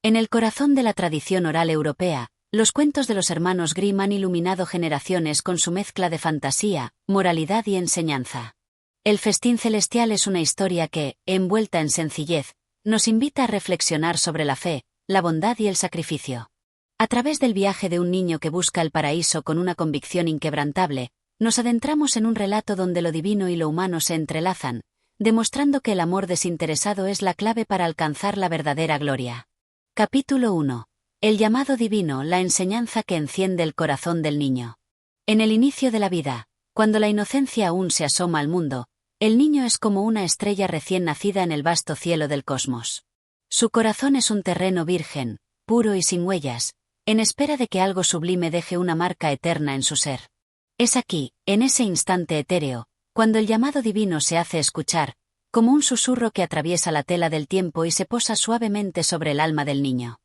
En el corazón de la tradición oral europea, los cuentos de los hermanos Grimm han iluminado generaciones con su mezcla de fantasía, moralidad y enseñanza. El festín celestial es una historia que, envuelta en sencillez, nos invita a reflexionar sobre la fe, la bondad y el sacrificio. A través del viaje de un niño que busca el paraíso con una convicción inquebrantable, nos adentramos en un relato donde lo divino y lo humano se entrelazan, demostrando que el amor desinteresado es la clave para alcanzar la verdadera gloria. Capítulo 1. El llamado divino, la enseñanza que enciende el corazón del niño. En el inicio de la vida, cuando la inocencia aún se asoma al mundo, el niño es como una estrella recién nacida en el vasto cielo del cosmos. Su corazón es un terreno virgen, puro y sin huellas, en espera de que algo sublime deje una marca eterna en su ser. Es aquí, en ese instante etéreo, cuando el llamado divino se hace escuchar, como un susurro que atraviesa la tela del tiempo y se posa suavemente sobre el alma del niño.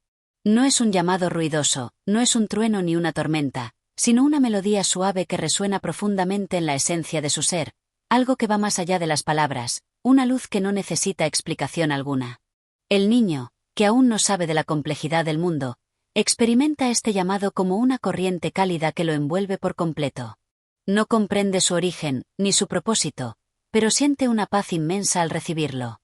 No es un llamado ruidoso, no es un trueno ni una tormenta, sino una melodía suave que resuena profundamente en la esencia de su ser, algo que va más allá de las palabras, una luz que no necesita explicación alguna. El niño, que aún no sabe de la complejidad del mundo, experimenta este llamado como una corriente cálida que lo envuelve por completo. No comprende su origen, ni su propósito, pero siente una paz inmensa al recibirlo.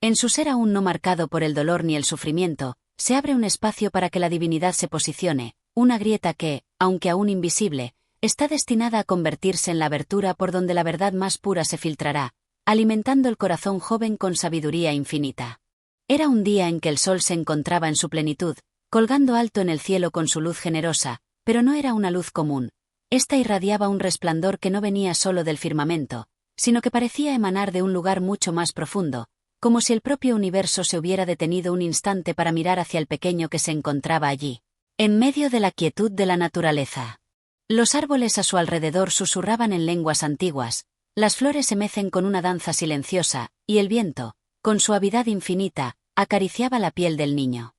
En su ser aún no marcado por el dolor ni el sufrimiento, se abre un espacio para que la divinidad se posicione, una grieta que, aunque aún invisible, está destinada a convertirse en la abertura por donde la verdad más pura se filtrará, alimentando el corazón joven con sabiduría infinita. Era un día en que el sol se encontraba en su plenitud, colgando alto en el cielo con su luz generosa, pero no era una luz común. Esta irradiaba un resplandor que no venía solo del firmamento, sino que parecía emanar de un lugar mucho más profundo, como si el propio universo se hubiera detenido un instante para mirar hacia el pequeño que se encontraba allí, en medio de la quietud de la naturaleza. Los árboles a su alrededor susurraban en lenguas antiguas, las flores se mecen con una danza silenciosa, y el viento, con suavidad infinita, acariciaba la piel del niño.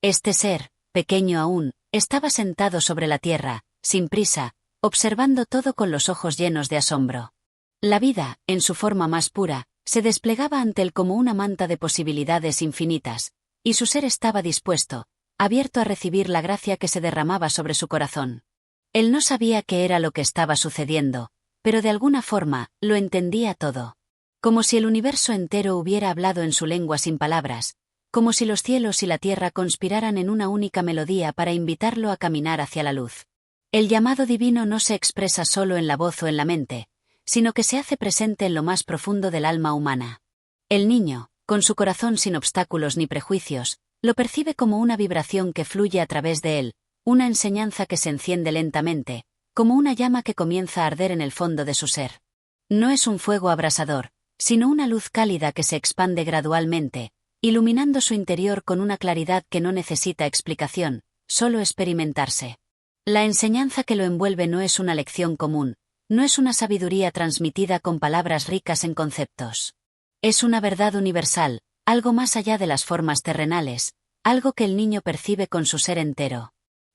Este ser, pequeño aún, estaba sentado sobre la tierra, sin prisa, observando todo con los ojos llenos de asombro. La vida, en su forma más pura, se desplegaba ante él como una manta de posibilidades infinitas, y su ser estaba dispuesto, abierto a recibir la gracia que se derramaba sobre su corazón. Él no sabía qué era lo que estaba sucediendo, pero de alguna forma, lo entendía todo. Como si el universo entero hubiera hablado en su lengua sin palabras, como si los cielos y la tierra conspiraran en una única melodía para invitarlo a caminar hacia la luz. El llamado divino no se expresa solo en la voz o en la mente, sino que se hace presente en lo más profundo del alma humana. El niño, con su corazón sin obstáculos ni prejuicios, lo percibe como una vibración que fluye a través de él, una enseñanza que se enciende lentamente, como una llama que comienza a arder en el fondo de su ser. No es un fuego abrasador, sino una luz cálida que se expande gradualmente, iluminando su interior con una claridad que no necesita explicación, solo experimentarse. La enseñanza que lo envuelve no es una lección común, no es una sabiduría transmitida con palabras ricas en conceptos. Es una verdad universal, algo más allá de las formas terrenales, algo que el niño percibe con su ser entero.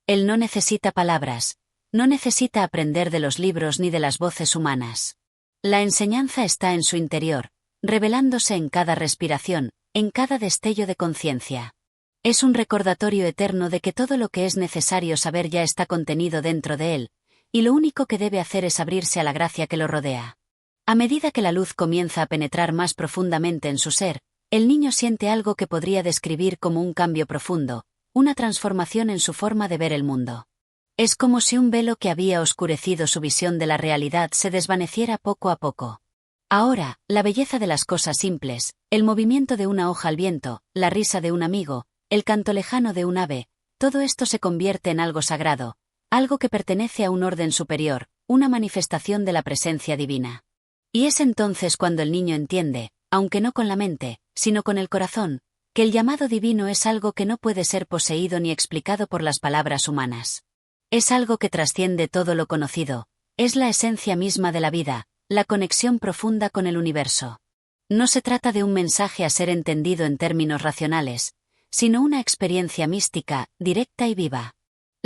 Él no necesita palabras, no necesita aprender de los libros ni de las voces humanas. La enseñanza está en su interior, revelándose en cada respiración, en cada destello de conciencia. Es un recordatorio eterno de que todo lo que es necesario saber ya está contenido dentro de él, y lo único que debe hacer es abrirse a la gracia que lo rodea. A medida que la luz comienza a penetrar más profundamente en su ser, el niño siente algo que podría describir como un cambio profundo, una transformación en su forma de ver el mundo. Es como si un velo que había oscurecido su visión de la realidad se desvaneciera poco a poco. Ahora, la belleza de las cosas simples, el movimiento de una hoja al viento, la risa de un amigo, el canto lejano de un ave, todo esto se convierte en algo sagrado, algo que pertenece a un orden superior, una manifestación de la presencia divina. Y es entonces cuando el niño entiende, aunque no con la mente, sino con el corazón, que el llamado divino es algo que no puede ser poseído ni explicado por las palabras humanas. Es algo que trasciende todo lo conocido, es la esencia misma de la vida, la conexión profunda con el universo. No se trata de un mensaje a ser entendido en términos racionales, sino una experiencia mística, directa y viva.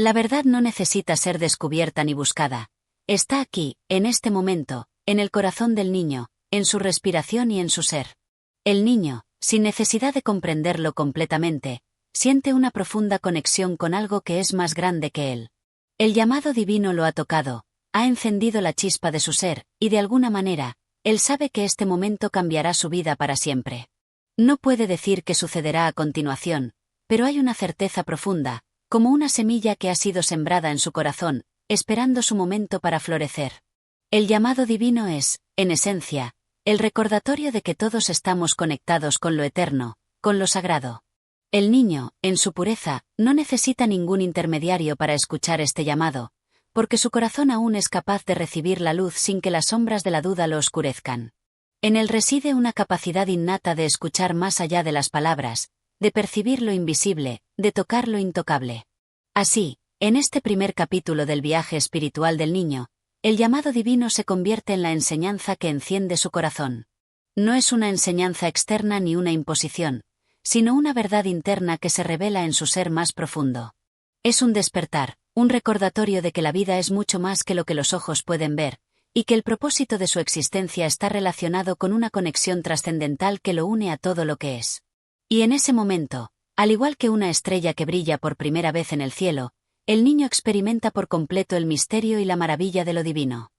La verdad no necesita ser descubierta ni buscada. Está aquí, en este momento, en el corazón del niño, en su respiración y en su ser. El niño, sin necesidad de comprenderlo completamente, siente una profunda conexión con algo que es más grande que él. El llamado divino lo ha tocado, ha encendido la chispa de su ser, y de alguna manera, él sabe que este momento cambiará su vida para siempre. No puede decir qué sucederá a continuación, pero hay una certeza profunda, como una semilla que ha sido sembrada en su corazón, esperando su momento para florecer. El llamado divino es, en esencia, el recordatorio de que todos estamos conectados con lo eterno, con lo sagrado. El niño, en su pureza, no necesita ningún intermediario para escuchar este llamado, porque su corazón aún es capaz de recibir la luz sin que las sombras de la duda lo oscurezcan. En él reside una capacidad innata de escuchar más allá de las palabras, de percibir lo invisible, de tocar lo intocable. Así, en este primer capítulo del viaje espiritual del niño, el llamado divino se convierte en la enseñanza que enciende su corazón. No es una enseñanza externa ni una imposición, sino una verdad interna que se revela en su ser más profundo. Es un despertar, un recordatorio de que la vida es mucho más que lo que los ojos pueden ver, y que el propósito de su existencia está relacionado con una conexión trascendental que lo une a todo lo que es. Y en ese momento, al igual que una estrella que brilla por primera vez en el cielo, el niño experimenta por completo el misterio y la maravilla de lo divino.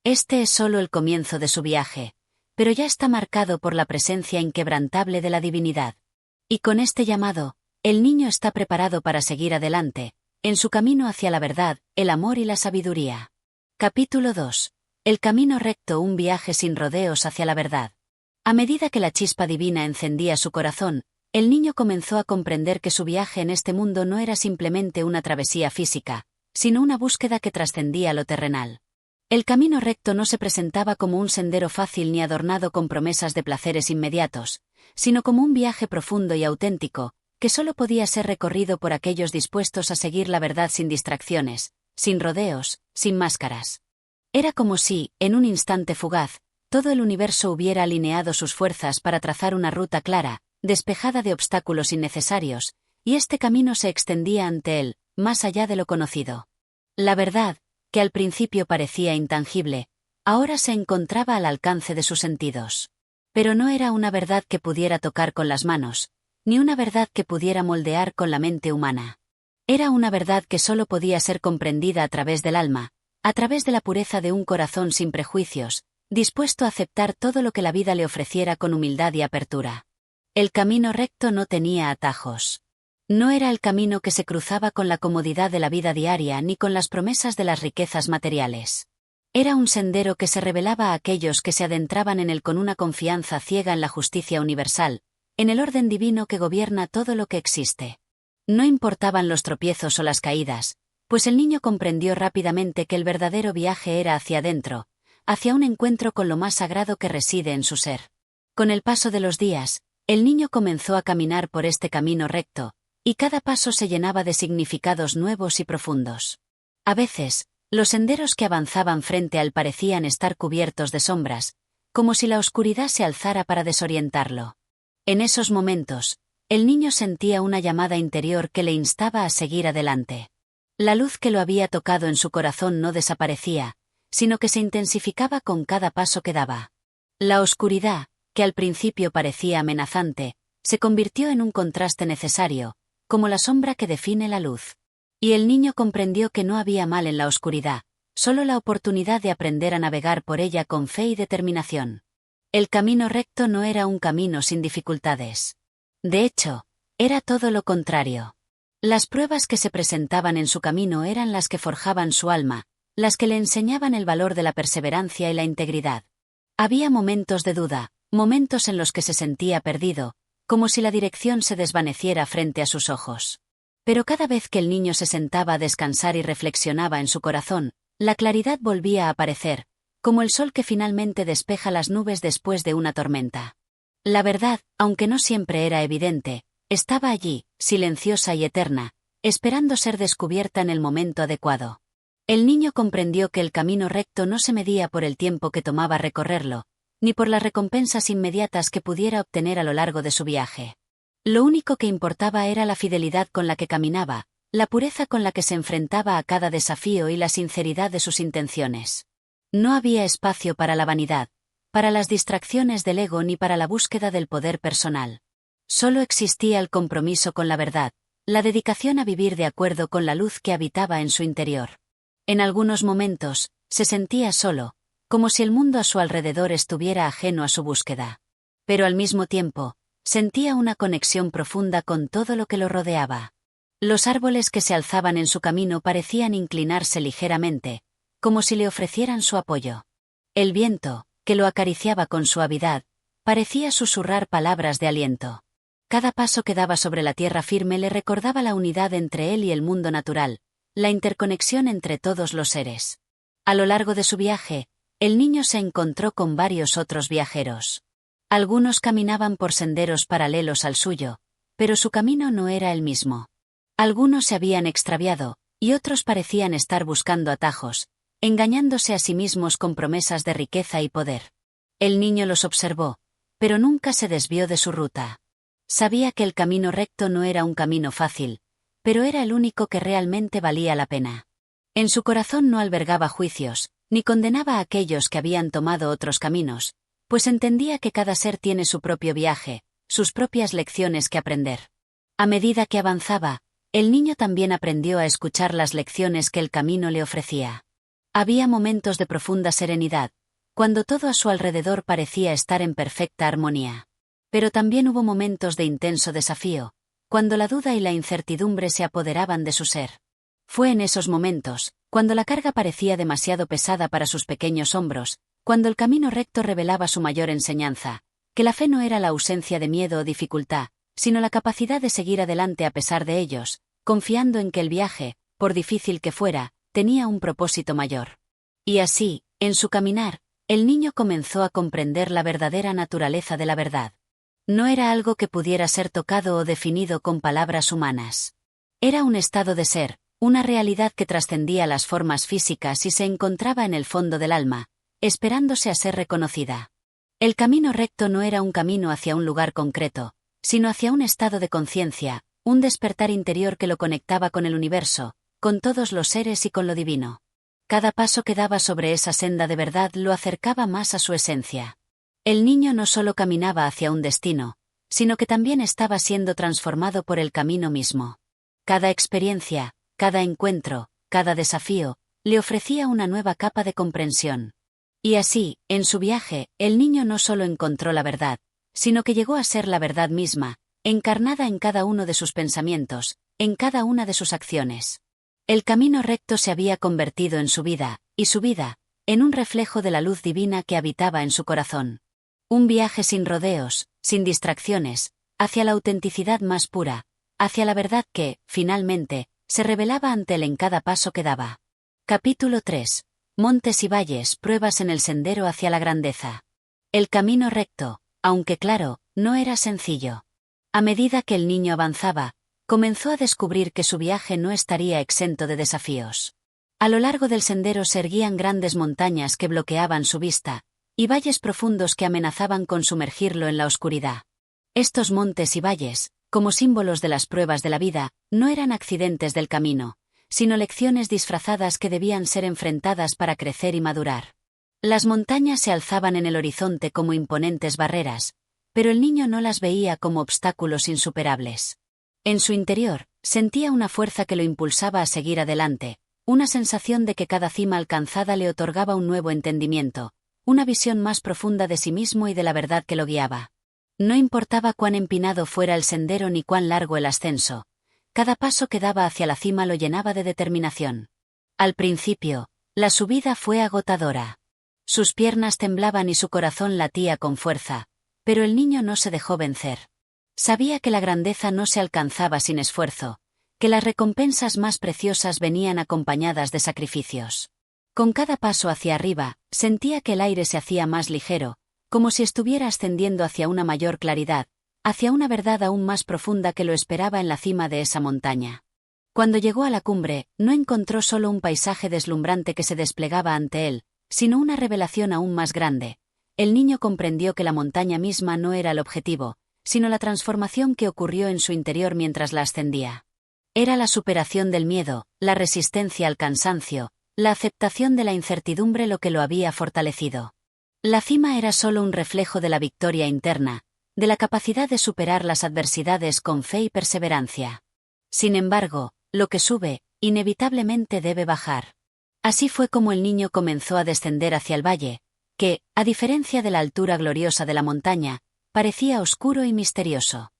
Este es solo el comienzo de su viaje, pero ya está marcado por la presencia inquebrantable de la divinidad. Y con este llamado, el niño está preparado para seguir adelante, en su camino hacia la verdad, el amor y la sabiduría. Capítulo 2. El camino recto, un viaje sin rodeos hacia la verdad. A medida que la chispa divina encendía su corazón, el niño comenzó a comprender que su viaje en este mundo no era simplemente una travesía física, sino una búsqueda que trascendía lo terrenal. El camino recto no se presentaba como un sendero fácil ni adornado con promesas de placeres inmediatos, sino como un viaje profundo y auténtico, que solo podía ser recorrido por aquellos dispuestos a seguir la verdad sin distracciones, sin rodeos, sin máscaras. Era como si, en un instante fugaz, todo el universo hubiera alineado sus fuerzas para trazar una ruta clara, despejada de obstáculos innecesarios, y este camino se extendía ante él, más allá de lo conocido. La verdad, que al principio parecía intangible, ahora se encontraba al alcance de sus sentidos. Pero no era una verdad que pudiera tocar con las manos, ni una verdad que pudiera moldear con la mente humana. Era una verdad que solo podía ser comprendida a través del alma, a través de la pureza de un corazón sin prejuicios, dispuesto a aceptar todo lo que la vida le ofreciera con humildad y apertura. El camino recto no tenía atajos. No era el camino que se cruzaba con la comodidad de la vida diaria ni con las promesas de las riquezas materiales. Era un sendero que se revelaba a aquellos que se adentraban en él con una confianza ciega en la justicia universal, en el orden divino que gobierna todo lo que existe. No importaban los tropiezos o las caídas, pues el niño comprendió rápidamente que el verdadero viaje era hacia adentro, hacia un encuentro con lo más sagrado que reside en su ser. Con el paso de los días, el niño comenzó a caminar por este camino recto, y cada paso se llenaba de significados nuevos y profundos. A veces, los senderos que avanzaban frente a él parecían estar cubiertos de sombras, como si la oscuridad se alzara para desorientarlo. En esos momentos, el niño sentía una llamada interior que le instaba a seguir adelante. La luz que lo había tocado en su corazón no desaparecía, sino que se intensificaba con cada paso que daba. La oscuridad, que al principio parecía amenazante, se convirtió en un contraste necesario, como la sombra que define la luz. Y el niño comprendió que no había mal en la oscuridad, solo la oportunidad de aprender a navegar por ella con fe y determinación. El camino recto no era un camino sin dificultades. De hecho, era todo lo contrario. Las pruebas que se presentaban en su camino eran las que forjaban su alma, las que le enseñaban el valor de la perseverancia y la integridad. Había momentos de duda, momentos en los que se sentía perdido, como si la dirección se desvaneciera frente a sus ojos. Pero cada vez que el niño se sentaba a descansar y reflexionaba en su corazón, la claridad volvía a aparecer, como el sol que finalmente despeja las nubes después de una tormenta. La verdad, aunque no siempre era evidente, estaba allí, silenciosa y eterna, esperando ser descubierta en el momento adecuado. El niño comprendió que el camino recto no se medía por el tiempo que tomaba recorrerlo, ni por las recompensas inmediatas que pudiera obtener a lo largo de su viaje. Lo único que importaba era la fidelidad con la que caminaba, la pureza con la que se enfrentaba a cada desafío y la sinceridad de sus intenciones. No había espacio para la vanidad, para las distracciones del ego ni para la búsqueda del poder personal. Solo existía el compromiso con la verdad, la dedicación a vivir de acuerdo con la luz que habitaba en su interior. En algunos momentos, se sentía solo, como si el mundo a su alrededor estuviera ajeno a su búsqueda. Pero al mismo tiempo, sentía una conexión profunda con todo lo que lo rodeaba. Los árboles que se alzaban en su camino parecían inclinarse ligeramente, como si le ofrecieran su apoyo. El viento, que lo acariciaba con suavidad, parecía susurrar palabras de aliento. Cada paso que daba sobre la tierra firme le recordaba la unidad entre él y el mundo natural, la interconexión entre todos los seres. A lo largo de su viaje, el niño se encontró con varios otros viajeros. Algunos caminaban por senderos paralelos al suyo, pero su camino no era el mismo. Algunos se habían extraviado, y otros parecían estar buscando atajos, engañándose a sí mismos con promesas de riqueza y poder. El niño los observó, pero nunca se desvió de su ruta. Sabía que el camino recto no era un camino fácil, pero era el único que realmente valía la pena. En su corazón no albergaba juicios, ni condenaba a aquellos que habían tomado otros caminos, pues entendía que cada ser tiene su propio viaje, sus propias lecciones que aprender. A medida que avanzaba, el niño también aprendió a escuchar las lecciones que el camino le ofrecía. Había momentos de profunda serenidad, cuando todo a su alrededor parecía estar en perfecta armonía. Pero también hubo momentos de intenso desafío, cuando la duda y la incertidumbre se apoderaban de su ser. Fue en esos momentos, cuando la carga parecía demasiado pesada para sus pequeños hombros, cuando el camino recto revelaba su mayor enseñanza, que la fe no era la ausencia de miedo o dificultad, sino la capacidad de seguir adelante a pesar de ellos, confiando en que el viaje, por difícil que fuera, tenía un propósito mayor. Y así, en su caminar, el niño comenzó a comprender la verdadera naturaleza de la verdad. No era algo que pudiera ser tocado o definido con palabras humanas. Era un estado de ser, una realidad que trascendía las formas físicas y se encontraba en el fondo del alma, esperándose a ser reconocida. El camino recto no era un camino hacia un lugar concreto, sino hacia un estado de conciencia, un despertar interior que lo conectaba con el universo, con todos los seres y con lo divino. Cada paso que daba sobre esa senda de verdad lo acercaba más a su esencia. El niño no solo caminaba hacia un destino, sino que también estaba siendo transformado por el camino mismo. Cada experiencia, cada encuentro, cada desafío, le ofrecía una nueva capa de comprensión. Y así, en su viaje, el niño no solo encontró la verdad, sino que llegó a ser la verdad misma, encarnada en cada uno de sus pensamientos, en cada una de sus acciones. El camino recto se había convertido en su vida, y su vida, en un reflejo de la luz divina que habitaba en su corazón. Un viaje sin rodeos, sin distracciones, hacia la autenticidad más pura, hacia la verdad que, finalmente, se revelaba ante él en cada paso que daba. Capítulo 3. Montes y valles, pruebas en el sendero hacia la grandeza. El camino recto, aunque claro, no era sencillo. A medida que el niño avanzaba, comenzó a descubrir que su viaje no estaría exento de desafíos. A lo largo del sendero se erguían grandes montañas que bloqueaban su vista, y valles profundos que amenazaban con sumergirlo en la oscuridad. Estos montes y valles, como símbolos de las pruebas de la vida, no eran accidentes del camino, sino lecciones disfrazadas que debían ser enfrentadas para crecer y madurar. Las montañas se alzaban en el horizonte como imponentes barreras, pero el niño no las veía como obstáculos insuperables. En su interior, sentía una fuerza que lo impulsaba a seguir adelante, una sensación de que cada cima alcanzada le otorgaba un nuevo entendimiento, una visión más profunda de sí mismo y de la verdad que lo guiaba. No importaba cuán empinado fuera el sendero ni cuán largo el ascenso, cada paso que daba hacia la cima lo llenaba de determinación. Al principio, la subida fue agotadora. Sus piernas temblaban y su corazón latía con fuerza, pero el niño no se dejó vencer. Sabía que la grandeza no se alcanzaba sin esfuerzo, que las recompensas más preciosas venían acompañadas de sacrificios. Con cada paso hacia arriba, sentía que el aire se hacía más ligero, como si estuviera ascendiendo hacia una mayor claridad, hacia una verdad aún más profunda que lo esperaba en la cima de esa montaña. Cuando llegó a la cumbre, no encontró solo un paisaje deslumbrante que se desplegaba ante él, sino una revelación aún más grande. El niño comprendió que la montaña misma no era el objetivo, sino la transformación que ocurrió en su interior mientras la ascendía. Era la superación del miedo, la resistencia al cansancio, la aceptación de la incertidumbre lo que lo había fortalecido. La cima era solo un reflejo de la victoria interna, de la capacidad de superar las adversidades con fe y perseverancia. Sin embargo, lo que sube, inevitablemente debe bajar. Así fue como el niño comenzó a descender hacia el valle, que, a diferencia de la altura gloriosa de la montaña, parecía oscuro y misterioso.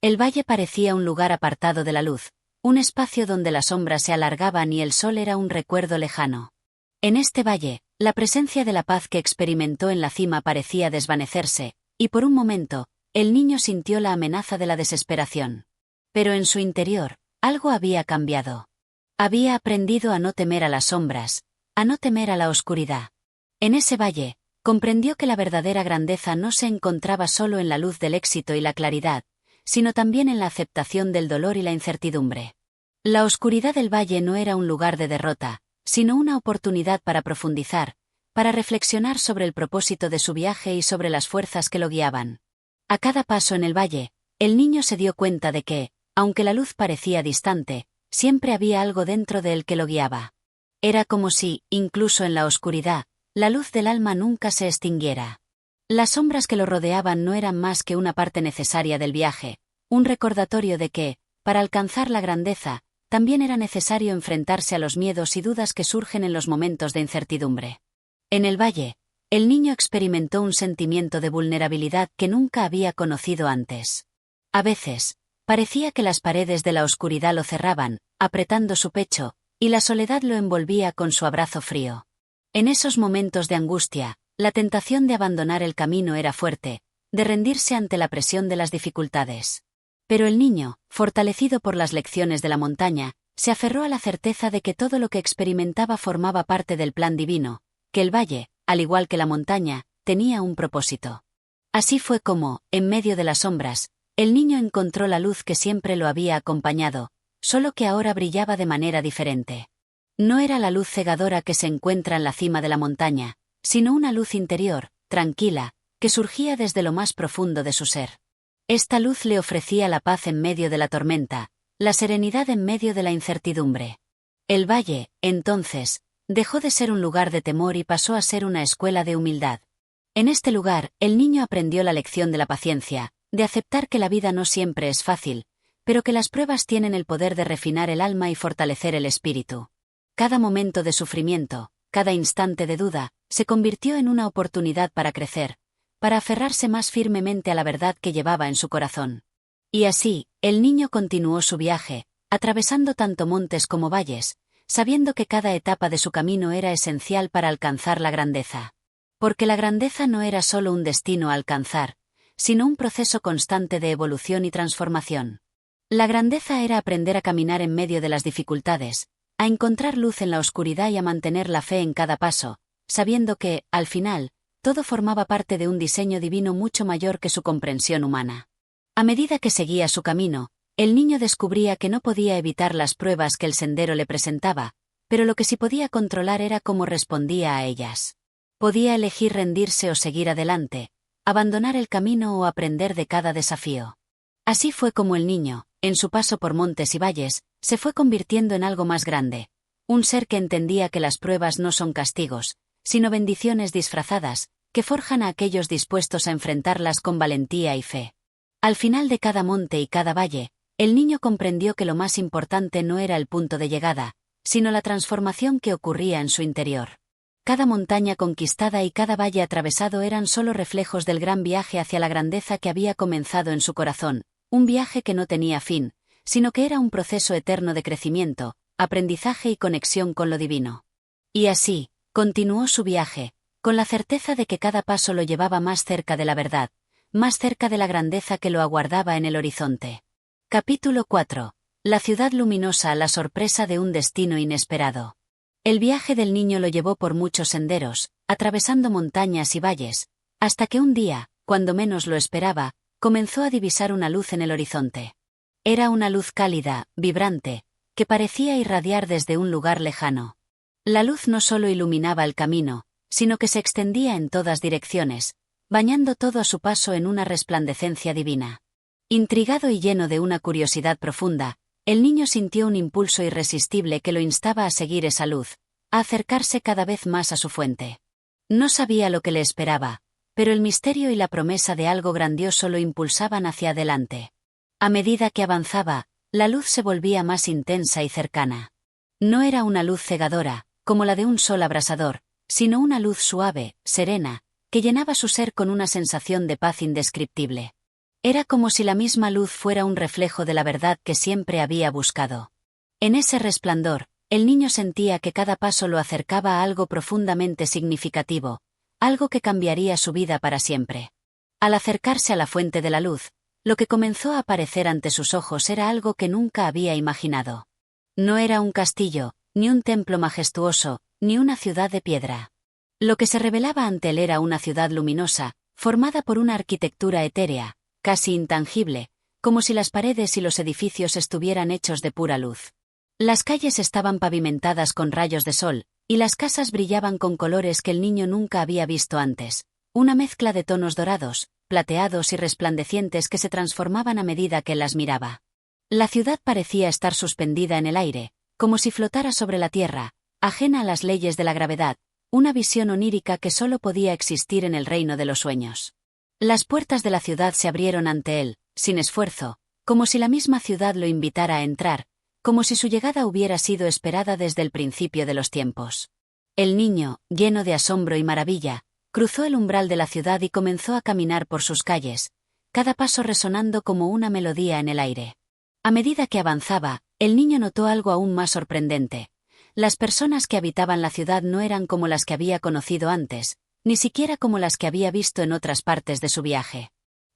El valle parecía un lugar apartado de la luz, un espacio donde las sombras se alargaban y el sol era un recuerdo lejano. En este valle, la presencia de la paz que experimentó en la cima parecía desvanecerse, y por un momento, el niño sintió la amenaza de la desesperación. Pero en su interior, algo había cambiado. Había aprendido a no temer a las sombras, a no temer a la oscuridad. En ese valle, comprendió que la verdadera grandeza no se encontraba solo en la luz del éxito y la claridad, sino también en la aceptación del dolor y la incertidumbre. La oscuridad del valle no era un lugar de derrota, sino una oportunidad para profundizar, para reflexionar sobre el propósito de su viaje y sobre las fuerzas que lo guiaban. A cada paso en el valle, el niño se dio cuenta de que, aunque la luz parecía distante, siempre había algo dentro de él que lo guiaba. Era como si, incluso en la oscuridad, la luz del alma nunca se extinguiera. Las sombras que lo rodeaban no eran más que una parte necesaria del viaje, un recordatorio de que, para alcanzar la grandeza, también era necesario enfrentarse a los miedos y dudas que surgen en los momentos de incertidumbre. En el valle, el niño experimentó un sentimiento de vulnerabilidad que nunca había conocido antes. A veces, parecía que las paredes de la oscuridad lo cerraban, apretando su pecho, y la soledad lo envolvía con su abrazo frío. En esos momentos de angustia, la tentación de abandonar el camino era fuerte, de rendirse ante la presión de las dificultades. Pero el niño, fortalecido por las lecciones de la montaña, se aferró a la certeza de que todo lo que experimentaba formaba parte del plan divino, que el valle, al igual que la montaña, tenía un propósito. Así fue como, en medio de las sombras, el niño encontró la luz que siempre lo había acompañado, solo que ahora brillaba de manera diferente. No era la luz cegadora que se encuentra en la cima de la montaña, sino una luz interior, tranquila, que surgía desde lo más profundo de su ser. Esta luz le ofrecía la paz en medio de la tormenta, la serenidad en medio de la incertidumbre. El valle, entonces, dejó de ser un lugar de temor y pasó a ser una escuela de humildad. En este lugar, el niño aprendió la lección de la paciencia, de aceptar que la vida no siempre es fácil, pero que las pruebas tienen el poder de refinar el alma y fortalecer el espíritu. Cada momento de sufrimiento, cada instante de duda, se convirtió en una oportunidad para crecer, para aferrarse más firmemente a la verdad que llevaba en su corazón. Y así, el niño continuó su viaje, atravesando tanto montes como valles, sabiendo que cada etapa de su camino era esencial para alcanzar la grandeza. Porque la grandeza no era solo un destino a alcanzar, sino un proceso constante de evolución y transformación. La grandeza era aprender a caminar en medio de las dificultades, a encontrar luz en la oscuridad y a mantener la fe en cada paso, sabiendo que, al final, todo formaba parte de un diseño divino mucho mayor que su comprensión humana. A medida que seguía su camino, el niño descubría que no podía evitar las pruebas que el sendero le presentaba, pero lo que sí podía controlar era cómo respondía a ellas. Podía elegir rendirse o seguir adelante, abandonar el camino o aprender de cada desafío. Así fue como el niño, en su paso por montes y valles, se fue convirtiendo en algo más grande, un ser que entendía que las pruebas no son castigos, sino bendiciones disfrazadas, que forjan a aquellos dispuestos a enfrentarlas con valentía y fe. Al final de cada monte y cada valle, el niño comprendió que lo más importante no era el punto de llegada, sino la transformación que ocurría en su interior. Cada montaña conquistada y cada valle atravesado eran solo reflejos del gran viaje hacia la grandeza que había comenzado en su corazón, un viaje que no tenía fin, sino que era un proceso eterno de crecimiento, aprendizaje y conexión con lo divino. Y así, continuó su viaje, con la certeza de que cada paso lo llevaba más cerca de la verdad, más cerca de la grandeza que lo aguardaba en el horizonte. Capítulo 4. La ciudad luminosa, la sorpresa de un destino inesperado. El viaje del niño lo llevó por muchos senderos, atravesando montañas y valles, hasta que un día, cuando menos lo esperaba, comenzó a divisar una luz en el horizonte. Era una luz cálida, vibrante, que parecía irradiar desde un lugar lejano. La luz no solo iluminaba el camino, sino que se extendía en todas direcciones, bañando todo a su paso en una resplandecencia divina. Intrigado y lleno de una curiosidad profunda, el niño sintió un impulso irresistible que lo instaba a seguir esa luz, a acercarse cada vez más a su fuente. No sabía lo que le esperaba, pero el misterio y la promesa de algo grandioso lo impulsaban hacia adelante. A medida que avanzaba, la luz se volvía más intensa y cercana. No era una luz cegadora, como la de un sol abrasador, sino una luz suave, serena, que llenaba su ser con una sensación de paz indescriptible. Era como si la misma luz fuera un reflejo de la verdad que siempre había buscado. En ese resplandor, el niño sentía que cada paso lo acercaba a algo profundamente significativo, algo que cambiaría su vida para siempre. Al acercarse a la fuente de la luz, lo que comenzó a aparecer ante sus ojos era algo que nunca había imaginado. No era un castillo, ni un templo majestuoso, ni una ciudad de piedra. Lo que se revelaba ante él era una ciudad luminosa, formada por una arquitectura etérea, casi intangible, como si las paredes y los edificios estuvieran hechos de pura luz. Las calles estaban pavimentadas con rayos de sol, y las casas brillaban con colores que el niño nunca había visto antes, una mezcla de tonos dorados, plateados y resplandecientes que se transformaban a medida que las miraba. La ciudad parecía estar suspendida en el aire, como si flotara sobre la tierra, ajena a las leyes de la gravedad, una visión onírica que solo podía existir en el reino de los sueños. Las puertas de la ciudad se abrieron ante él, sin esfuerzo, como si la misma ciudad lo invitara a entrar, como si su llegada hubiera sido esperada desde el principio de los tiempos. El niño, lleno de asombro y maravilla, cruzó el umbral de la ciudad y comenzó a caminar por sus calles, cada paso resonando como una melodía en el aire. A medida que avanzaba, el niño notó algo aún más sorprendente. Las personas que habitaban la ciudad no eran como las que había conocido antes, ni siquiera como las que había visto en otras partes de su viaje.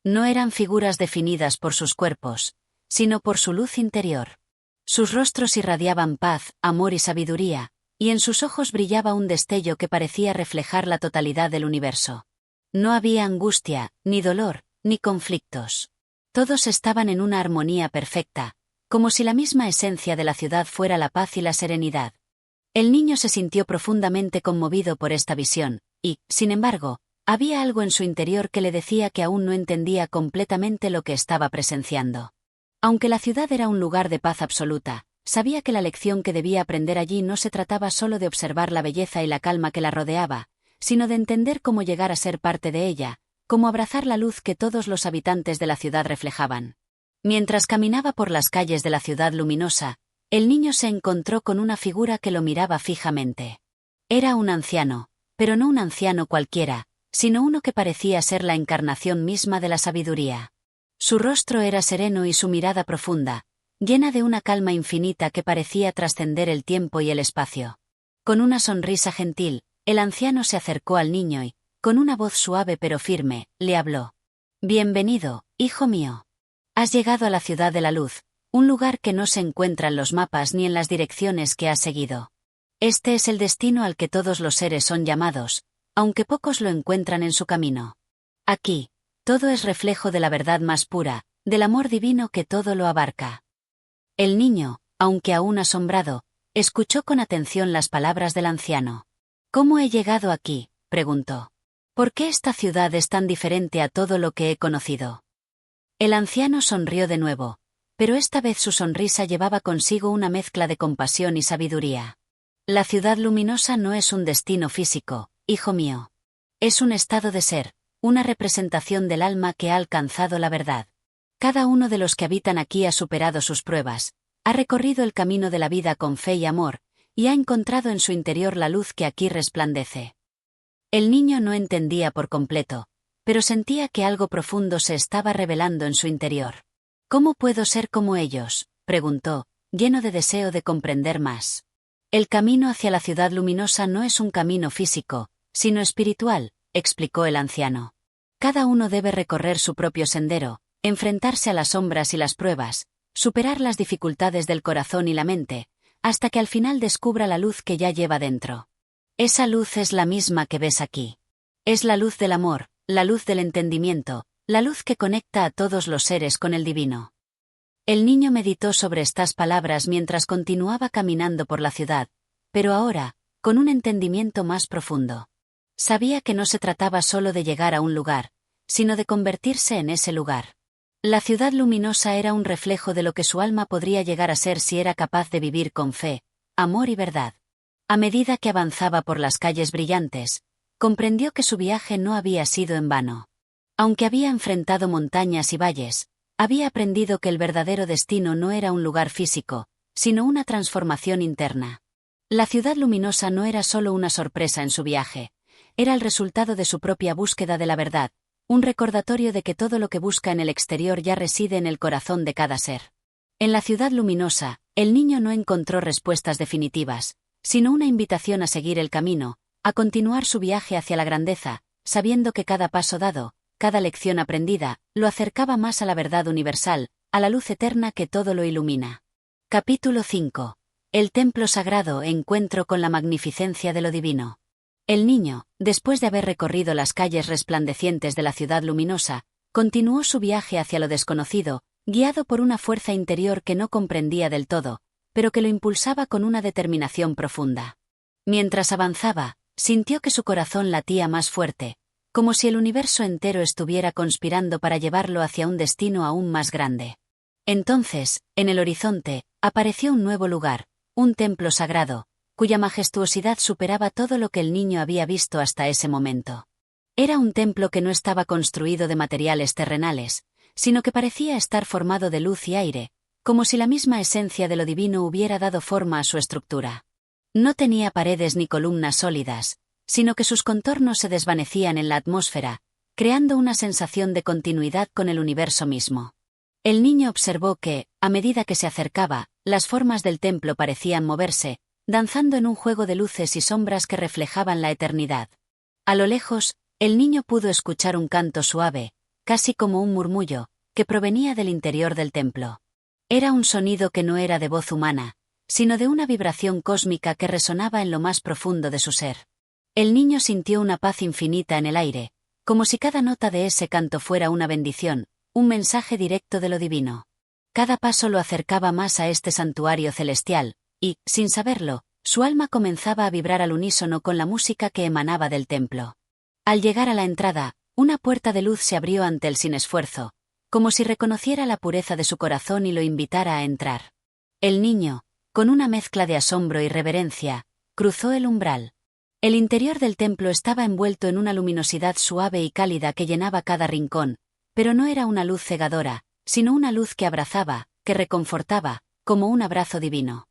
No eran figuras definidas por sus cuerpos, sino por su luz interior. Sus rostros irradiaban paz, amor y sabiduría, y en sus ojos brillaba un destello que parecía reflejar la totalidad del universo. No había angustia, ni dolor, ni conflictos. Todos estaban en una armonía perfecta, como si la misma esencia de la ciudad fuera la paz y la serenidad. El niño se sintió profundamente conmovido por esta visión, y, sin embargo, había algo en su interior que le decía que aún no entendía completamente lo que estaba presenciando. Aunque la ciudad era un lugar de paz absoluta, sabía que la lección que debía aprender allí no se trataba solo de observar la belleza y la calma que la rodeaba, sino de entender cómo llegar a ser parte de ella, cómo abrazar la luz que todos los habitantes de la ciudad reflejaban. Mientras caminaba por las calles de la ciudad luminosa, el niño se encontró con una figura que lo miraba fijamente. Era un anciano, pero no un anciano cualquiera, sino uno que parecía ser la encarnación misma de la sabiduría. Su rostro era sereno y su mirada profunda, llena de una calma infinita que parecía trascender el tiempo y el espacio. Con una sonrisa gentil, el anciano se acercó al niño y, con una voz suave pero firme, le habló. «Bienvenido, hijo mío. Has llegado a la ciudad de la luz, un lugar que no se encuentra en los mapas ni en las direcciones que has seguido. Este es el destino al que todos los seres son llamados, aunque pocos lo encuentran en su camino. Aquí, todo es reflejo de la verdad más pura, del amor divino que todo lo abarca». El niño, aunque aún asombrado, escuchó con atención las palabras del anciano. «¿Cómo he llegado aquí?», preguntó. «¿Por qué esta ciudad es tan diferente a todo lo que he conocido?». El anciano sonrió de nuevo, pero esta vez su sonrisa llevaba consigo una mezcla de compasión y sabiduría. «La ciudad luminosa no es un destino físico, hijo mío. Es un estado de ser, una representación del alma que ha alcanzado la verdad. Cada uno de los que habitan aquí ha superado sus pruebas, ha recorrido el camino de la vida con fe y amor, y ha encontrado en su interior la luz que aquí resplandece». El niño no entendía por completo, pero sentía que algo profundo se estaba revelando en su interior. «¿Cómo puedo ser como ellos?», preguntó, lleno de deseo de comprender más. «El camino hacia la ciudad luminosa no es un camino físico, sino espiritual», explicó el anciano. «Cada uno debe recorrer su propio sendero, enfrentarse a las sombras y las pruebas, superar las dificultades del corazón y la mente, hasta que al final descubra la luz que ya lleva dentro. Esa luz es la misma que ves aquí. Es la luz del amor, la luz del entendimiento, la luz que conecta a todos los seres con el divino». El niño meditó sobre estas palabras mientras continuaba caminando por la ciudad, pero ahora, con un entendimiento más profundo. Sabía que no se trataba solo de llegar a un lugar, sino de convertirse en ese lugar. La ciudad luminosa era un reflejo de lo que su alma podría llegar a ser si era capaz de vivir con fe, amor y verdad. A medida que avanzaba por las calles brillantes, comprendió que su viaje no había sido en vano. Aunque había enfrentado montañas y valles, había aprendido que el verdadero destino no era un lugar físico, sino una transformación interna. La ciudad luminosa no era solo una sorpresa en su viaje, era el resultado de su propia búsqueda de la verdad, un recordatorio de que todo lo que busca en el exterior ya reside en el corazón de cada ser. En la ciudad luminosa, el niño no encontró respuestas definitivas, sino una invitación a seguir el camino, a continuar su viaje hacia la grandeza, sabiendo que cada paso dado, cada lección aprendida, lo acercaba más a la verdad universal, a la luz eterna que todo lo ilumina. Capítulo 5. El templo sagrado, encuentro con la magnificencia de lo divino. El niño, después de haber recorrido las calles resplandecientes de la ciudad luminosa, continuó su viaje hacia lo desconocido, guiado por una fuerza interior que no comprendía del todo, pero que lo impulsaba con una determinación profunda. Mientras avanzaba, sintió que su corazón latía más fuerte, como si el universo entero estuviera conspirando para llevarlo hacia un destino aún más grande. Entonces, en el horizonte, apareció un nuevo lugar, un templo sagrado, cuya majestuosidad superaba todo lo que el niño había visto hasta ese momento. Era un templo que no estaba construido de materiales terrenales, sino que parecía estar formado de luz y aire, como si la misma esencia de lo divino hubiera dado forma a su estructura. No tenía paredes ni columnas sólidas, sino que sus contornos se desvanecían en la atmósfera, creando una sensación de continuidad con el universo mismo. El niño observó que, a medida que se acercaba, las formas del templo parecían moverse, danzando en un juego de luces y sombras que reflejaban la eternidad. A lo lejos, el niño pudo escuchar un canto suave, casi como un murmullo, que provenía del interior del templo. Era un sonido que no era de voz humana, sino de una vibración cósmica que resonaba en lo más profundo de su ser. El niño sintió una paz infinita en el aire, como si cada nota de ese canto fuera una bendición, un mensaje directo de lo divino. Cada paso lo acercaba más a este santuario celestial, y, sin saberlo, su alma comenzaba a vibrar al unísono con la música que emanaba del templo. Al llegar a la entrada, una puerta de luz se abrió ante él sin esfuerzo, como si reconociera la pureza de su corazón y lo invitara a entrar. El niño, con una mezcla de asombro y reverencia, cruzó el umbral. El interior del templo estaba envuelto en una luminosidad suave y cálida que llenaba cada rincón, pero no era una luz cegadora, sino una luz que abrazaba, que reconfortaba, como un abrazo divino.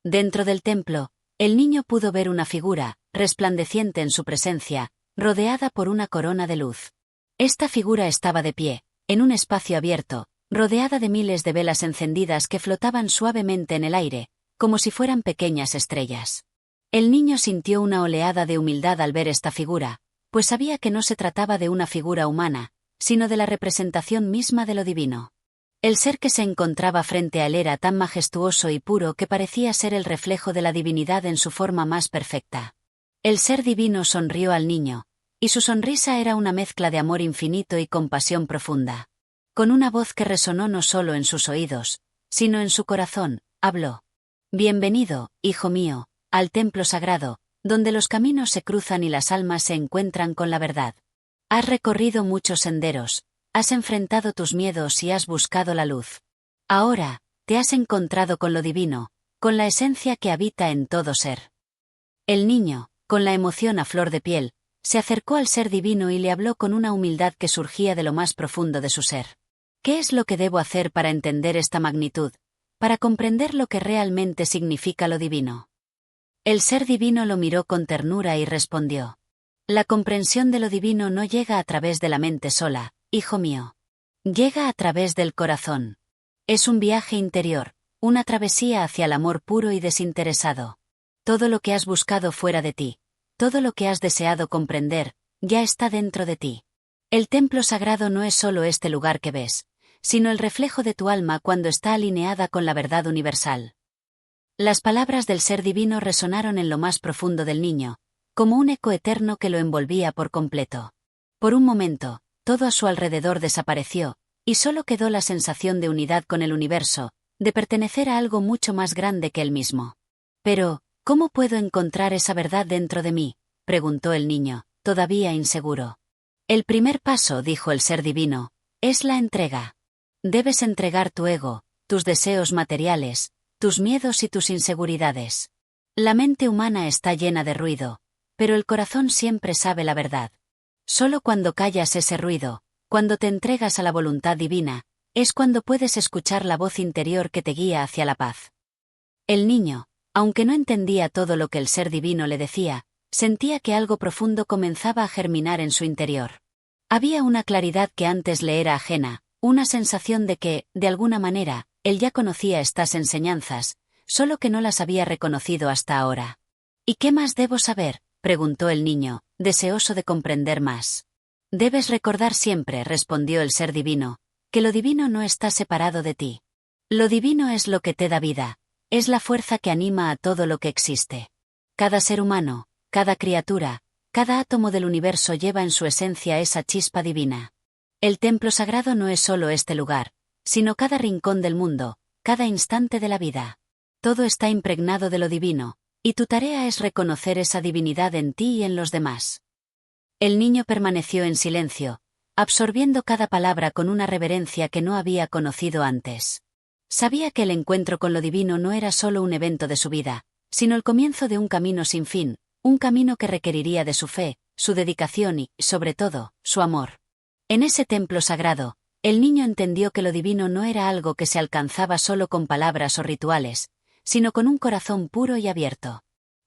Dentro del templo, el niño pudo ver una figura, resplandeciente en su presencia, rodeada por una corona de luz. Esta figura estaba de pie, en un espacio abierto, rodeada de miles de velas encendidas que flotaban suavemente en el aire, como si fueran pequeñas estrellas. El niño sintió una oleada de humildad al ver esta figura, pues sabía que no se trataba de una figura humana, sino de la representación misma de lo divino. El ser que se encontraba frente a él era tan majestuoso y puro que parecía ser el reflejo de la divinidad en su forma más perfecta. El ser divino sonrió al niño, y su sonrisa era una mezcla de amor infinito y compasión profunda. Con una voz que resonó no solo en sus oídos, sino en su corazón, habló. Bienvenido, hijo mío, al templo sagrado, donde los caminos se cruzan y las almas se encuentran con la verdad. Has recorrido muchos senderos, has enfrentado tus miedos y has buscado la luz. Ahora, te has encontrado con lo divino, con la esencia que habita en todo ser. El niño, con la emoción a flor de piel, se acercó al ser divino y le habló con una humildad que surgía de lo más profundo de su ser. ¿Qué es lo que debo hacer para entender esta magnitud, para comprender lo que realmente significa lo divino? El ser divino lo miró con ternura y respondió. La comprensión de lo divino no llega a través de la mente sola, hijo mío. Llega a través del corazón. Es un viaje interior, una travesía hacia el amor puro y desinteresado. Todo lo que has buscado fuera de ti, todo lo que has deseado comprender, ya está dentro de ti. El templo sagrado no es solo este lugar que ves, sino el reflejo de tu alma cuando está alineada con la verdad universal. Las palabras del ser divino resonaron en lo más profundo del niño, como un eco eterno que lo envolvía por completo. Por un momento, todo a su alrededor desapareció, y solo quedó la sensación de unidad con el universo, de pertenecer a algo mucho más grande que él mismo. Pero, ¿cómo puedo encontrar esa verdad dentro de mí?, preguntó el niño, todavía inseguro. El primer paso, dijo el ser divino, es la entrega. Debes entregar tu ego, tus deseos materiales, tus miedos y tus inseguridades. La mente humana está llena de ruido, pero el corazón siempre sabe la verdad. Solo cuando callas ese ruido, cuando te entregas a la voluntad divina, es cuando puedes escuchar la voz interior que te guía hacia la paz. El niño, aunque no entendía todo lo que el ser divino le decía, sentía que algo profundo comenzaba a germinar en su interior. Había una claridad que antes le era ajena, una sensación de que, de alguna manera, él ya conocía estas enseñanzas, solo que no las había reconocido hasta ahora. ¿Y qué más debo saber?, preguntó el niño, deseoso de comprender más. Debes recordar siempre, respondió el ser divino, que lo divino no está separado de ti. Lo divino es lo que te da vida, es la fuerza que anima a todo lo que existe. Cada ser humano, cada criatura, cada átomo del universo lleva en su esencia esa chispa divina. El templo sagrado no es solo este lugar, sino cada rincón del mundo, cada instante de la vida. Todo está impregnado de lo divino, y tu tarea es reconocer esa divinidad en ti y en los demás. El niño permaneció en silencio, absorbiendo cada palabra con una reverencia que no había conocido antes. Sabía que el encuentro con lo divino no era solo un evento de su vida, sino el comienzo de un camino sin fin, un camino que requeriría de su fe, su dedicación y, sobre todo, su amor. En ese templo sagrado, el niño entendió que lo divino no era algo que se alcanzaba solo con palabras o rituales, sino con un corazón puro y abierto.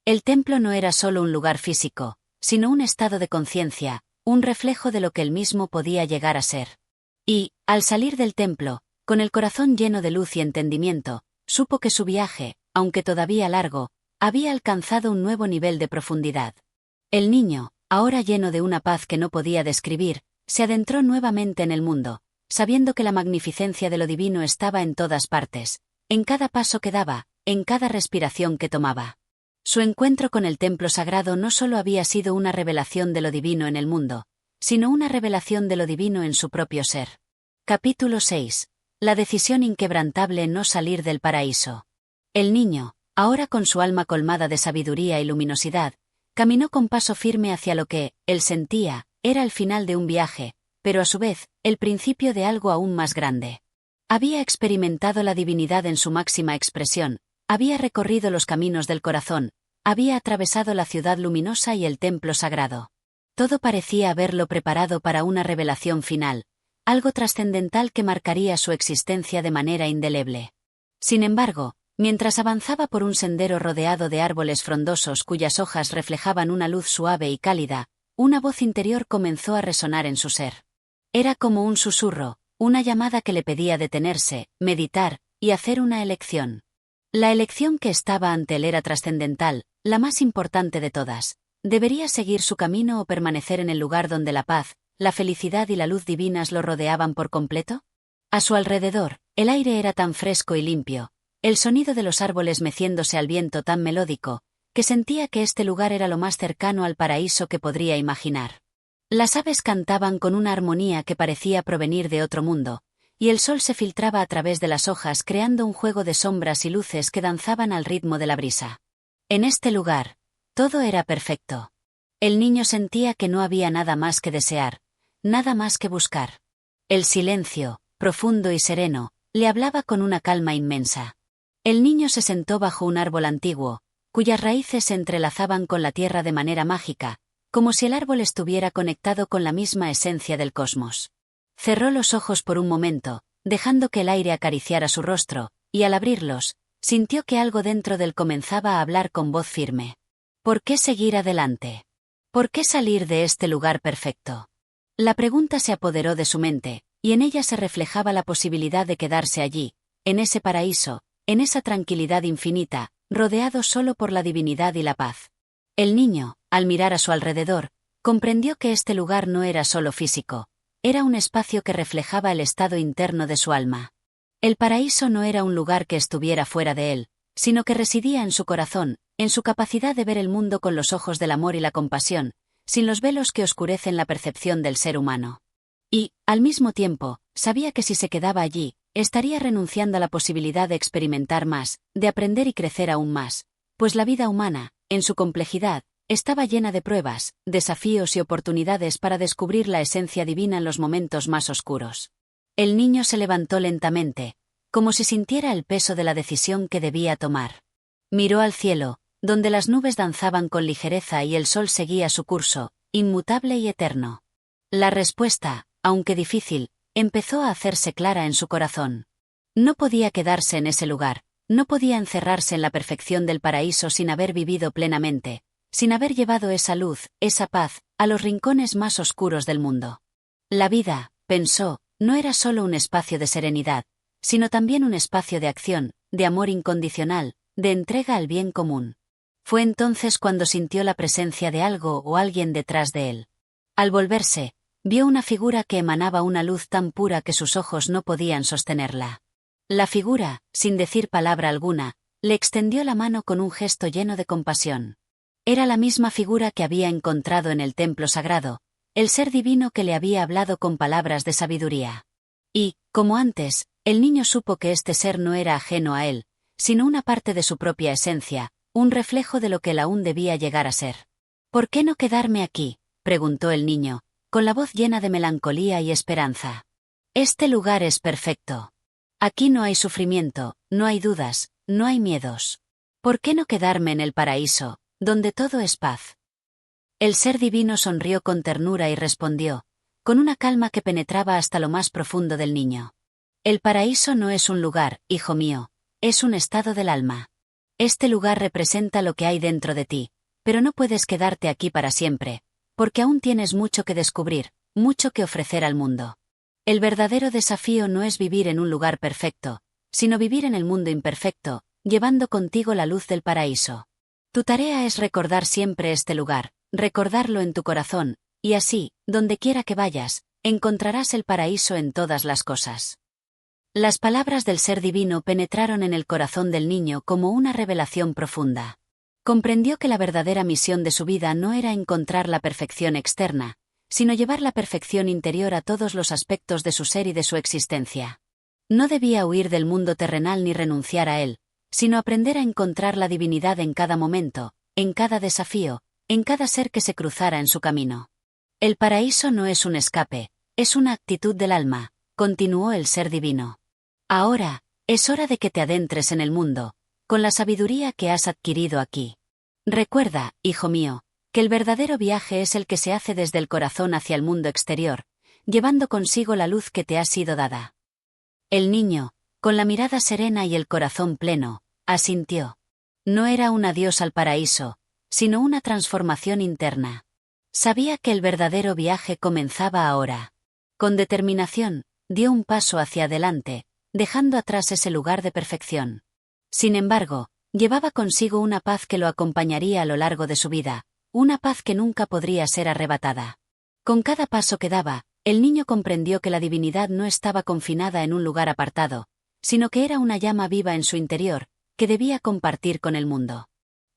El templo no era solo un lugar físico, sino un estado de conciencia, un reflejo de lo que él mismo podía llegar a ser. Y, al salir del templo, con el corazón lleno de luz y entendimiento, supo que su viaje, aunque todavía largo, había alcanzado un nuevo nivel de profundidad. El niño, ahora lleno de una paz que no podía describir, se adentró nuevamente en el mundo, sabiendo que la magnificencia de lo divino estaba en todas partes, en cada paso que daba, en cada respiración que tomaba. Su encuentro con el templo sagrado no solo había sido una revelación de lo divino en el mundo, sino una revelación de lo divino en su propio ser. Capítulo 6. La decisión inquebrantable en no salir del paraíso. El niño, ahora con su alma colmada de sabiduría y luminosidad, caminó con paso firme hacia lo que, él sentía, era el final de un viaje, pero a su vez, el principio de algo aún más grande. Había experimentado la divinidad en su máxima expresión, había recorrido los caminos del corazón, había atravesado la ciudad luminosa y el templo sagrado. Todo parecía haberlo preparado para una revelación final, algo trascendental que marcaría su existencia de manera indeleble. Sin embargo, mientras avanzaba por un sendero rodeado de árboles frondosos cuyas hojas reflejaban una luz suave y cálida, una voz interior comenzó a resonar en su ser. Era como un susurro, una llamada que le pedía detenerse, meditar, y hacer una elección. La elección que estaba ante él era trascendental, la más importante de todas. ¿Debería seguir su camino o permanecer en el lugar donde la paz, la felicidad y la luz divinas lo rodeaban por completo? A su alrededor, el aire era tan fresco y limpio, el sonido de los árboles meciéndose al viento tan melódico, que sentía que este lugar era lo más cercano al paraíso que podría imaginar. Las aves cantaban con una armonía que parecía provenir de otro mundo, y el sol se filtraba a través de las hojas creando un juego de sombras y luces que danzaban al ritmo de la brisa. En este lugar, todo era perfecto. El niño sentía que no había nada más que desear, nada más que buscar. El silencio, profundo y sereno, le hablaba con una calma inmensa. El niño se sentó bajo un árbol antiguo, cuyas raíces se entrelazaban con la tierra de manera mágica, como si el árbol estuviera conectado con la misma esencia del cosmos. Cerró los ojos por un momento, dejando que el aire acariciara su rostro, y al abrirlos, sintió que algo dentro de él comenzaba a hablar con voz firme. ¿Por qué seguir adelante? ¿Por qué salir de este lugar perfecto? La pregunta se apoderó de su mente, y en ella se reflejaba la posibilidad de quedarse allí, en ese paraíso, en esa tranquilidad infinita, rodeado solo por la divinidad y la paz. El niño, al mirar a su alrededor, comprendió que este lugar no era solo físico, era un espacio que reflejaba el estado interno de su alma. El paraíso no era un lugar que estuviera fuera de él, sino que residía en su corazón, en su capacidad de ver el mundo con los ojos del amor y la compasión, sin los velos que oscurecen la percepción del ser humano. Y, al mismo tiempo, sabía que si se quedaba allí, estaría renunciando a la posibilidad de experimentar más, de aprender y crecer aún más, pues la vida humana, en su complejidad, estaba llena de pruebas, desafíos y oportunidades para descubrir la esencia divina en los momentos más oscuros. El niño se levantó lentamente, como si sintiera el peso de la decisión que debía tomar. Miró al cielo, donde las nubes danzaban con ligereza y el sol seguía su curso, inmutable y eterno. La respuesta, aunque difícil, empezó a hacerse clara en su corazón. No podía quedarse en ese lugar, no podía encerrarse en la perfección del paraíso sin haber vivido plenamente, sin haber llevado esa luz, esa paz, a los rincones más oscuros del mundo. La vida, pensó, no era solo un espacio de serenidad, sino también un espacio de acción, de amor incondicional, de entrega al bien común. Fue entonces cuando sintió la presencia de algo o alguien detrás de él. Al volverse, vio una figura que emanaba una luz tan pura que sus ojos no podían sostenerla. La figura, sin decir palabra alguna, le extendió la mano con un gesto lleno de compasión. Era la misma figura que había encontrado en el templo sagrado, el ser divino que le había hablado con palabras de sabiduría. Y, como antes, el niño supo que este ser no era ajeno a él, sino una parte de su propia esencia, un reflejo de lo que él aún debía llegar a ser. ¿Por qué no quedarme aquí?, preguntó el niño, con la voz llena de melancolía y esperanza. Este lugar es perfecto. Aquí no hay sufrimiento, no hay dudas, no hay miedos. ¿Por qué no quedarme en el paraíso, donde todo es paz? El ser divino sonrió con ternura y respondió, con una calma que penetraba hasta lo más profundo del niño. El paraíso no es un lugar, hijo mío, es un estado del alma. Este lugar representa lo que hay dentro de ti, pero no puedes quedarte aquí para siempre, porque aún tienes mucho que descubrir, mucho que ofrecer al mundo. El verdadero desafío no es vivir en un lugar perfecto, sino vivir en el mundo imperfecto, llevando contigo la luz del paraíso. Tu tarea es recordar siempre este lugar, recordarlo en tu corazón, y así, donde quiera que vayas, encontrarás el paraíso en todas las cosas. Las palabras del ser divino penetraron en el corazón del niño como una revelación profunda. Comprendió que la verdadera misión de su vida no era encontrar la perfección externa, sino llevar la perfección interior a todos los aspectos de su ser y de su existencia. No debía huir del mundo terrenal ni renunciar a él, sino aprender a encontrar la divinidad en cada momento, en cada desafío, en cada ser que se cruzara en su camino. El paraíso no es un escape, es una actitud del alma, continuó el ser divino. Ahora, es hora de que te adentres en el mundo, con la sabiduría que has adquirido aquí. Recuerda, hijo mío, que el verdadero viaje es el que se hace desde el corazón hacia el mundo exterior, llevando consigo la luz que te ha sido dada. El niño, con la mirada serena y el corazón pleno, asintió. No era un adiós al paraíso, sino una transformación interna. Sabía que el verdadero viaje comenzaba ahora. Con determinación, dio un paso hacia adelante, dejando atrás ese lugar de perfección. Sin embargo, llevaba consigo una paz que lo acompañaría a lo largo de su vida, una paz que nunca podría ser arrebatada. Con cada paso que daba, el niño comprendió que la divinidad no estaba confinada en un lugar apartado, sino que era una llama viva en su interior, que debía compartir con el mundo.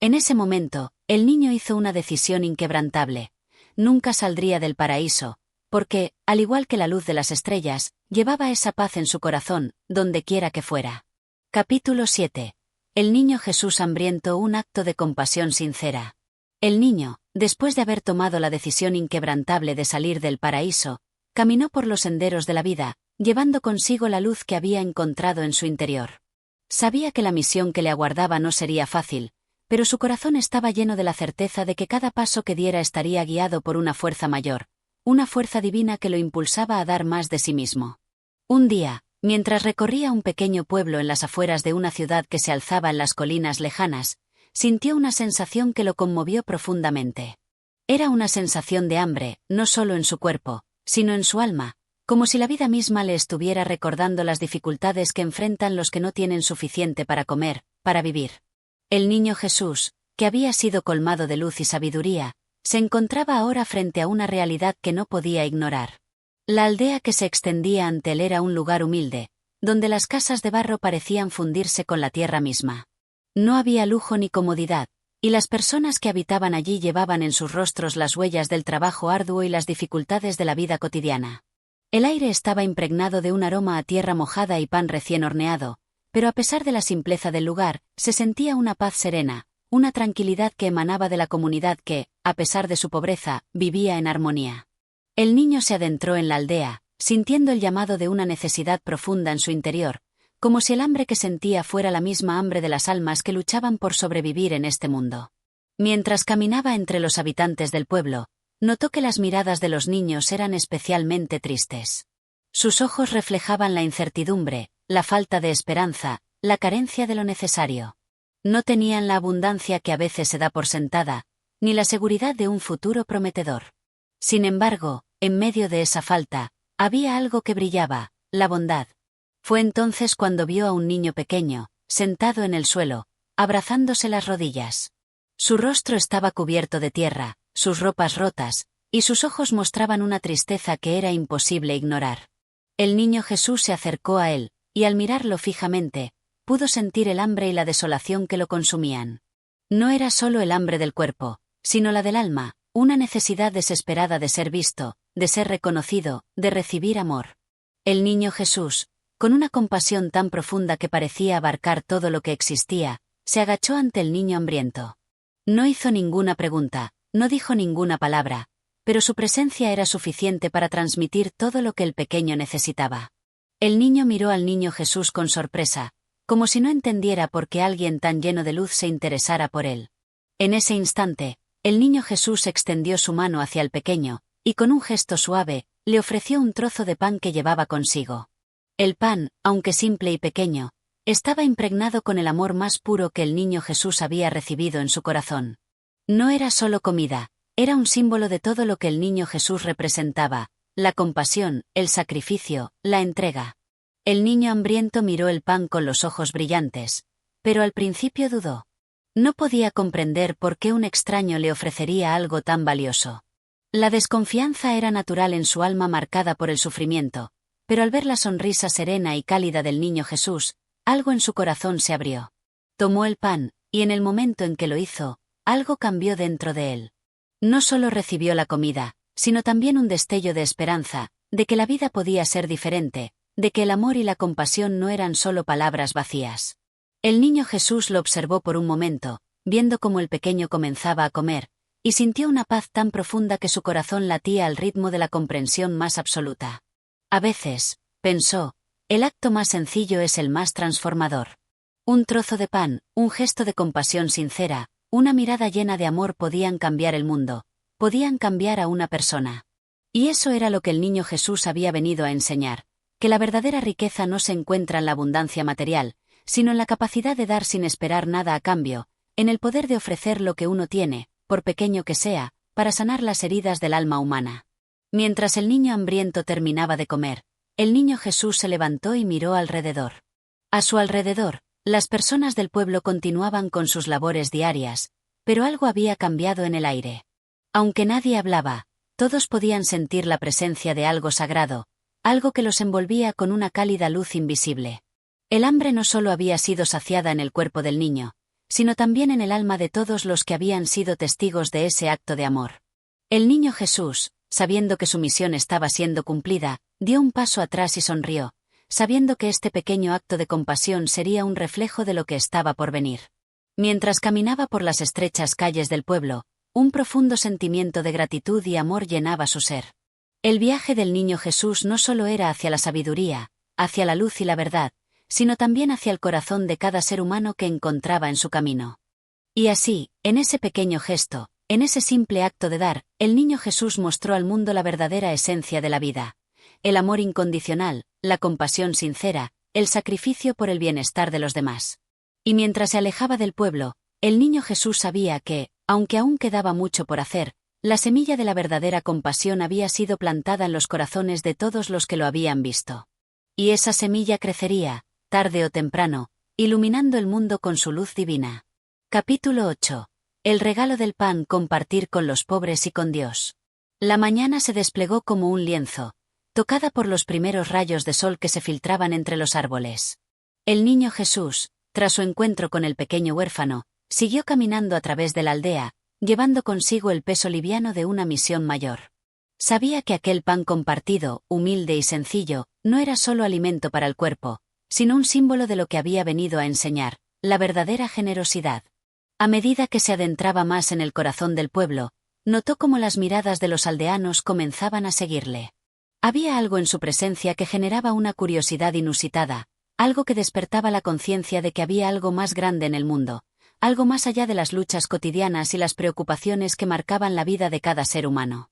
En ese momento, el niño hizo una decisión inquebrantable. Nunca saldría del paraíso, porque, al igual que la luz de las estrellas, llevaba esa paz en su corazón, donde quiera que fuera. Capítulo 7. El niño Jesús hambriento, un acto de compasión sincera. El niño, después de haber tomado la decisión inquebrantable de salir del paraíso, caminó por los senderos de la vida, llevando consigo la luz que había encontrado en su interior. Sabía que la misión que le aguardaba no sería fácil, pero su corazón estaba lleno de la certeza de que cada paso que diera estaría guiado por una fuerza mayor, una fuerza divina que lo impulsaba a dar más de sí mismo. Un día, mientras recorría un pequeño pueblo en las afueras de una ciudad que se alzaba en las colinas lejanas, sintió una sensación que lo conmovió profundamente. Era una sensación de hambre, no solo en su cuerpo, sino en su alma, como si la vida misma le estuviera recordando las dificultades que enfrentan los que no tienen suficiente para comer, para vivir. El niño Jesús, que había sido colmado de luz y sabiduría, se encontraba ahora frente a una realidad que no podía ignorar. La aldea que se extendía ante él era un lugar humilde, donde las casas de barro parecían fundirse con la tierra misma. No había lujo ni comodidad, y las personas que habitaban allí llevaban en sus rostros las huellas del trabajo arduo y las dificultades de la vida cotidiana. El aire estaba impregnado de un aroma a tierra mojada y pan recién horneado, pero a pesar de la simpleza del lugar, se sentía una paz serena, una tranquilidad que emanaba de la comunidad que, a pesar de su pobreza, vivía en armonía. El niño se adentró en la aldea, sintiendo el llamado de una necesidad profunda en su interior, como si el hambre que sentía fuera la misma hambre de las almas que luchaban por sobrevivir en este mundo. Mientras caminaba entre los habitantes del pueblo, notó que las miradas de los niños eran especialmente tristes. Sus ojos reflejaban la incertidumbre, la falta de esperanza, la carencia de lo necesario. No tenían la abundancia que a veces se da por sentada, ni la seguridad de un futuro prometedor. Sin embargo, en medio de esa falta, había algo que brillaba, la bondad. Fue entonces cuando vio a un niño pequeño, sentado en el suelo, abrazándose las rodillas. Su rostro estaba cubierto de tierra, sus ropas rotas, y sus ojos mostraban una tristeza que era imposible ignorar. El niño Jesús se acercó a él, y al mirarlo fijamente, pudo sentir el hambre y la desolación que lo consumían. No era solo el hambre del cuerpo, sino la del alma, una necesidad desesperada de ser visto, de ser reconocido, de recibir amor. El niño Jesús, con una compasión tan profunda que parecía abarcar todo lo que existía, se agachó ante el niño hambriento. No hizo ninguna pregunta, no dijo ninguna palabra, pero su presencia era suficiente para transmitir todo lo que el pequeño necesitaba. El niño miró al niño Jesús con sorpresa, como si no entendiera por qué alguien tan lleno de luz se interesara por él. En ese instante, el niño Jesús extendió su mano hacia el pequeño, y con un gesto suave, le ofreció un trozo de pan que llevaba consigo. El pan, aunque simple y pequeño, estaba impregnado con el amor más puro que el niño Jesús había recibido en su corazón. No era solo comida, era un símbolo de todo lo que el niño Jesús representaba, la compasión, el sacrificio, la entrega. El niño hambriento miró el pan con los ojos brillantes, pero al principio dudó. No podía comprender por qué un extraño le ofrecería algo tan valioso. La desconfianza era natural en su alma marcada por el sufrimiento, pero al ver la sonrisa serena y cálida del niño Jesús, algo en su corazón se abrió. Tomó el pan, y en el momento en que lo hizo, algo cambió dentro de él. No solo recibió la comida, sino también un destello de esperanza, de que la vida podía ser diferente, de que el amor y la compasión no eran solo palabras vacías. El niño Jesús lo observó por un momento, viendo cómo el pequeño comenzaba a comer, y sintió una paz tan profunda que su corazón latía al ritmo de la comprensión más absoluta. A veces, pensó, el acto más sencillo es el más transformador. Un trozo de pan, un gesto de compasión sincera, una mirada llena de amor podían cambiar el mundo, podían cambiar a una persona. Y eso era lo que el niño Jesús había venido a enseñar, que la verdadera riqueza no se encuentra en la abundancia material, sino en la capacidad de dar sin esperar nada a cambio, en el poder de ofrecer lo que uno tiene, por pequeño que sea, para sanar las heridas del alma humana. Mientras el niño hambriento terminaba de comer, el niño Jesús se levantó y miró alrededor. A su alrededor, las personas del pueblo continuaban con sus labores diarias, pero algo había cambiado en el aire. Aunque nadie hablaba, todos podían sentir la presencia de algo sagrado, algo que los envolvía con una cálida luz invisible. El hambre no solo había sido saciada en el cuerpo del niño, sino también en el alma de todos los que habían sido testigos de ese acto de amor. El niño Jesús, sabiendo que su misión estaba siendo cumplida, dio un paso atrás y sonrió, sabiendo que este pequeño acto de compasión sería un reflejo de lo que estaba por venir. Mientras caminaba por las estrechas calles del pueblo, un profundo sentimiento de gratitud y amor llenaba su ser. El viaje del niño Jesús no solo era hacia la sabiduría, hacia la luz y la verdad, sino también hacia el corazón de cada ser humano que encontraba en su camino. Y así, en ese pequeño gesto, en ese simple acto de dar, el niño Jesús mostró al mundo la verdadera esencia de la vida. El amor incondicional, la compasión sincera, el sacrificio por el bienestar de los demás. Y mientras se alejaba del pueblo, el niño Jesús sabía que, aunque aún quedaba mucho por hacer, la semilla de la verdadera compasión había sido plantada en los corazones de todos los que lo habían visto. Y esa semilla crecería, tarde o temprano, iluminando el mundo con su luz divina. Capítulo 8. El regalo del pan, compartir con los pobres y con Dios. La mañana se desplegó como un lienzo, tocada por los primeros rayos de sol que se filtraban entre los árboles. El niño Jesús, tras su encuentro con el pequeño huérfano, siguió caminando a través de la aldea, llevando consigo el peso liviano de una misión mayor. Sabía que aquel pan compartido, humilde y sencillo, no era solo alimento para el cuerpo, sino un símbolo de lo que había venido a enseñar, la verdadera generosidad. A medida que se adentraba más en el corazón del pueblo, notó cómo las miradas de los aldeanos comenzaban a seguirle. Había algo en su presencia que generaba una curiosidad inusitada, algo que despertaba la conciencia de que había algo más grande en el mundo, algo más allá de las luchas cotidianas y las preocupaciones que marcaban la vida de cada ser humano.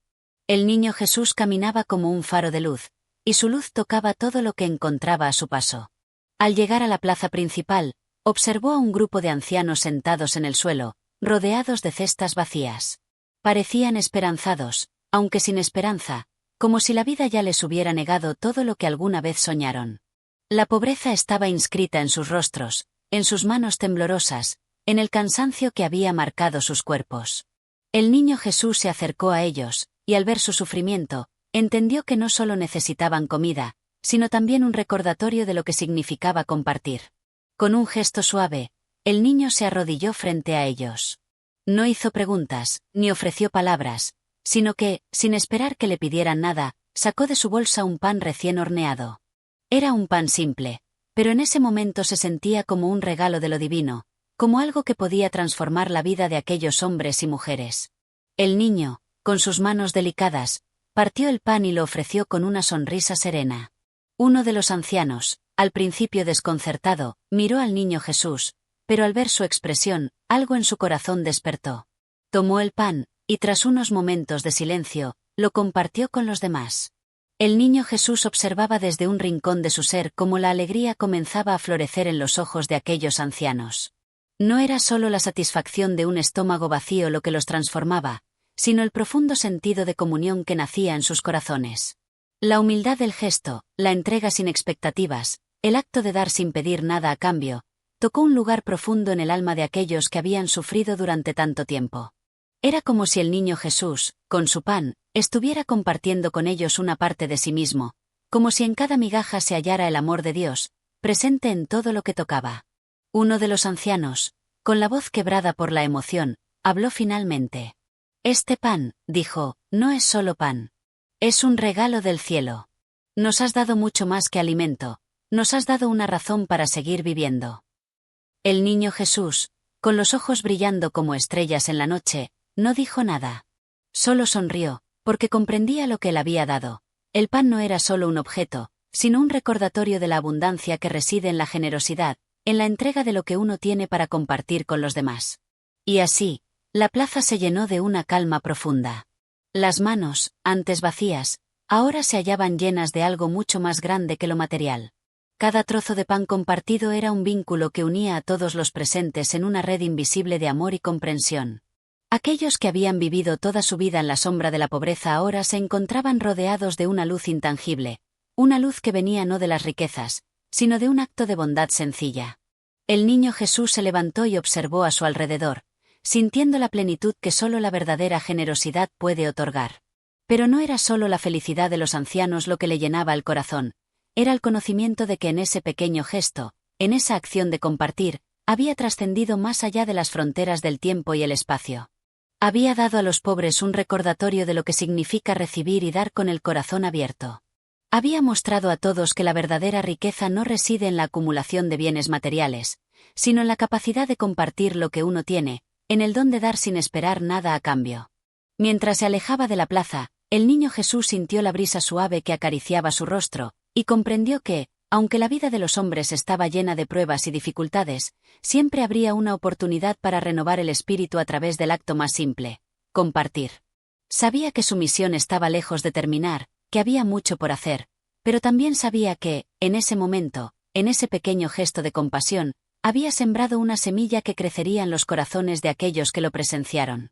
El niño Jesús caminaba como un faro de luz, y su luz tocaba todo lo que encontraba a su paso. Al llegar a la plaza principal, observó a un grupo de ancianos sentados en el suelo, rodeados de cestas vacías. Parecían esperanzados, aunque sin esperanza, como si la vida ya les hubiera negado todo lo que alguna vez soñaron. La pobreza estaba inscrita en sus rostros, en sus manos temblorosas, en el cansancio que había marcado sus cuerpos. El niño Jesús se acercó a ellos, y al ver su sufrimiento, entendió que no solo necesitaban comida, sino también un recordatorio de lo que significaba compartir. Con un gesto suave, el niño se arrodilló frente a ellos. No hizo preguntas, ni ofreció palabras, sino que, sin esperar que le pidieran nada, sacó de su bolsa un pan recién horneado. Era un pan simple, pero en ese momento se sentía como un regalo de lo divino, como algo que podía transformar la vida de aquellos hombres y mujeres. El niño, con sus manos delicadas, partió el pan y lo ofreció con una sonrisa serena. Uno de los ancianos, al principio desconcertado, miró al niño Jesús, pero al ver su expresión, algo en su corazón despertó. Tomó el pan, y tras unos momentos de silencio, lo compartió con los demás. El niño Jesús observaba desde un rincón de su ser cómo la alegría comenzaba a florecer en los ojos de aquellos ancianos. No era solo la satisfacción de un estómago vacío lo que los transformaba, sino el profundo sentido de comunión que nacía en sus corazones. La humildad del gesto, la entrega sin expectativas, el acto de dar sin pedir nada a cambio, tocó un lugar profundo en el alma de aquellos que habían sufrido durante tanto tiempo. Era como si el niño Jesús, con su pan, estuviera compartiendo con ellos una parte de sí mismo, como si en cada migaja se hallara el amor de Dios, presente en todo lo que tocaba. Uno de los ancianos, con la voz quebrada por la emoción, habló finalmente. Este pan, dijo, no es solo pan. Es un regalo del cielo. Nos has dado mucho más que alimento, nos has dado una razón para seguir viviendo. El niño Jesús, con los ojos brillando como estrellas en la noche, no dijo nada. Solo sonrió, porque comprendía lo que él había dado. El pan no era solo un objeto, sino un recordatorio de la abundancia que reside en la generosidad, en la entrega de lo que uno tiene para compartir con los demás. Y así, la plaza se llenó de una calma profunda. Las manos, antes vacías, ahora se hallaban llenas de algo mucho más grande que lo material. Cada trozo de pan compartido era un vínculo que unía a todos los presentes en una red invisible de amor y comprensión. Aquellos que habían vivido toda su vida en la sombra de la pobreza ahora se encontraban rodeados de una luz intangible, una luz que venía no de las riquezas, sino de un acto de bondad sencilla. El niño Jesús se levantó y observó a su alrededor, sintiendo la plenitud que solo la verdadera generosidad puede otorgar. Pero no era solo la felicidad de los ancianos lo que le llenaba el corazón, era el conocimiento de que en ese pequeño gesto, en esa acción de compartir, había trascendido más allá de las fronteras del tiempo y el espacio. Había dado a los pobres un recordatorio de lo que significa recibir y dar con el corazón abierto. Había mostrado a todos que la verdadera riqueza no reside en la acumulación de bienes materiales, sino en la capacidad de compartir lo que uno tiene, en el don de dar sin esperar nada a cambio. Mientras se alejaba de la plaza, el niño Jesús sintió la brisa suave que acariciaba su rostro, y comprendió que, aunque la vida de los hombres estaba llena de pruebas y dificultades, siempre habría una oportunidad para renovar el espíritu a través del acto más simple: compartir. Sabía que su misión estaba lejos de terminar, que había mucho por hacer, pero también sabía que, en ese momento, en ese pequeño gesto de compasión, había sembrado una semilla que crecería en los corazones de aquellos que lo presenciaron.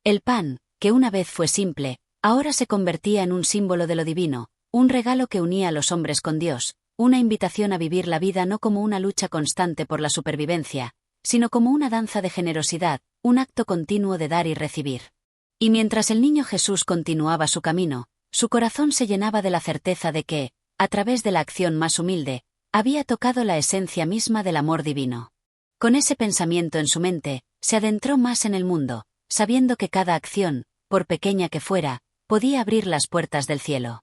El pan, que una vez fue simple, ahora se convertía en un símbolo de lo divino, un regalo que unía a los hombres con Dios, una invitación a vivir la vida no como una lucha constante por la supervivencia, sino como una danza de generosidad, un acto continuo de dar y recibir. Y mientras el niño Jesús continuaba su camino, su corazón se llenaba de la certeza de que, a través de la acción más humilde, había tocado la esencia misma del amor divino. Con ese pensamiento en su mente, se adentró más en el mundo, sabiendo que cada acción, por pequeña que fuera, podía abrir las puertas del cielo.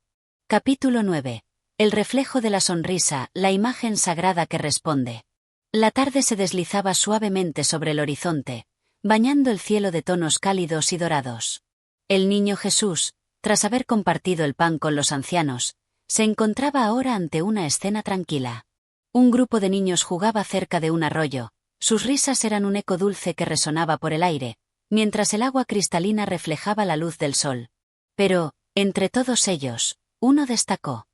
Capítulo 9. El reflejo de la sonrisa, la imagen sagrada que responde. La tarde se deslizaba suavemente sobre el horizonte, bañando el cielo de tonos cálidos y dorados. El niño Jesús, tras haber compartido el pan con los ancianos, se encontraba ahora ante una escena tranquila. Un grupo de niños jugaba cerca de un arroyo, sus risas eran un eco dulce que resonaba por el aire, mientras el agua cristalina reflejaba la luz del sol. Pero, entre todos ellos, uno destacó.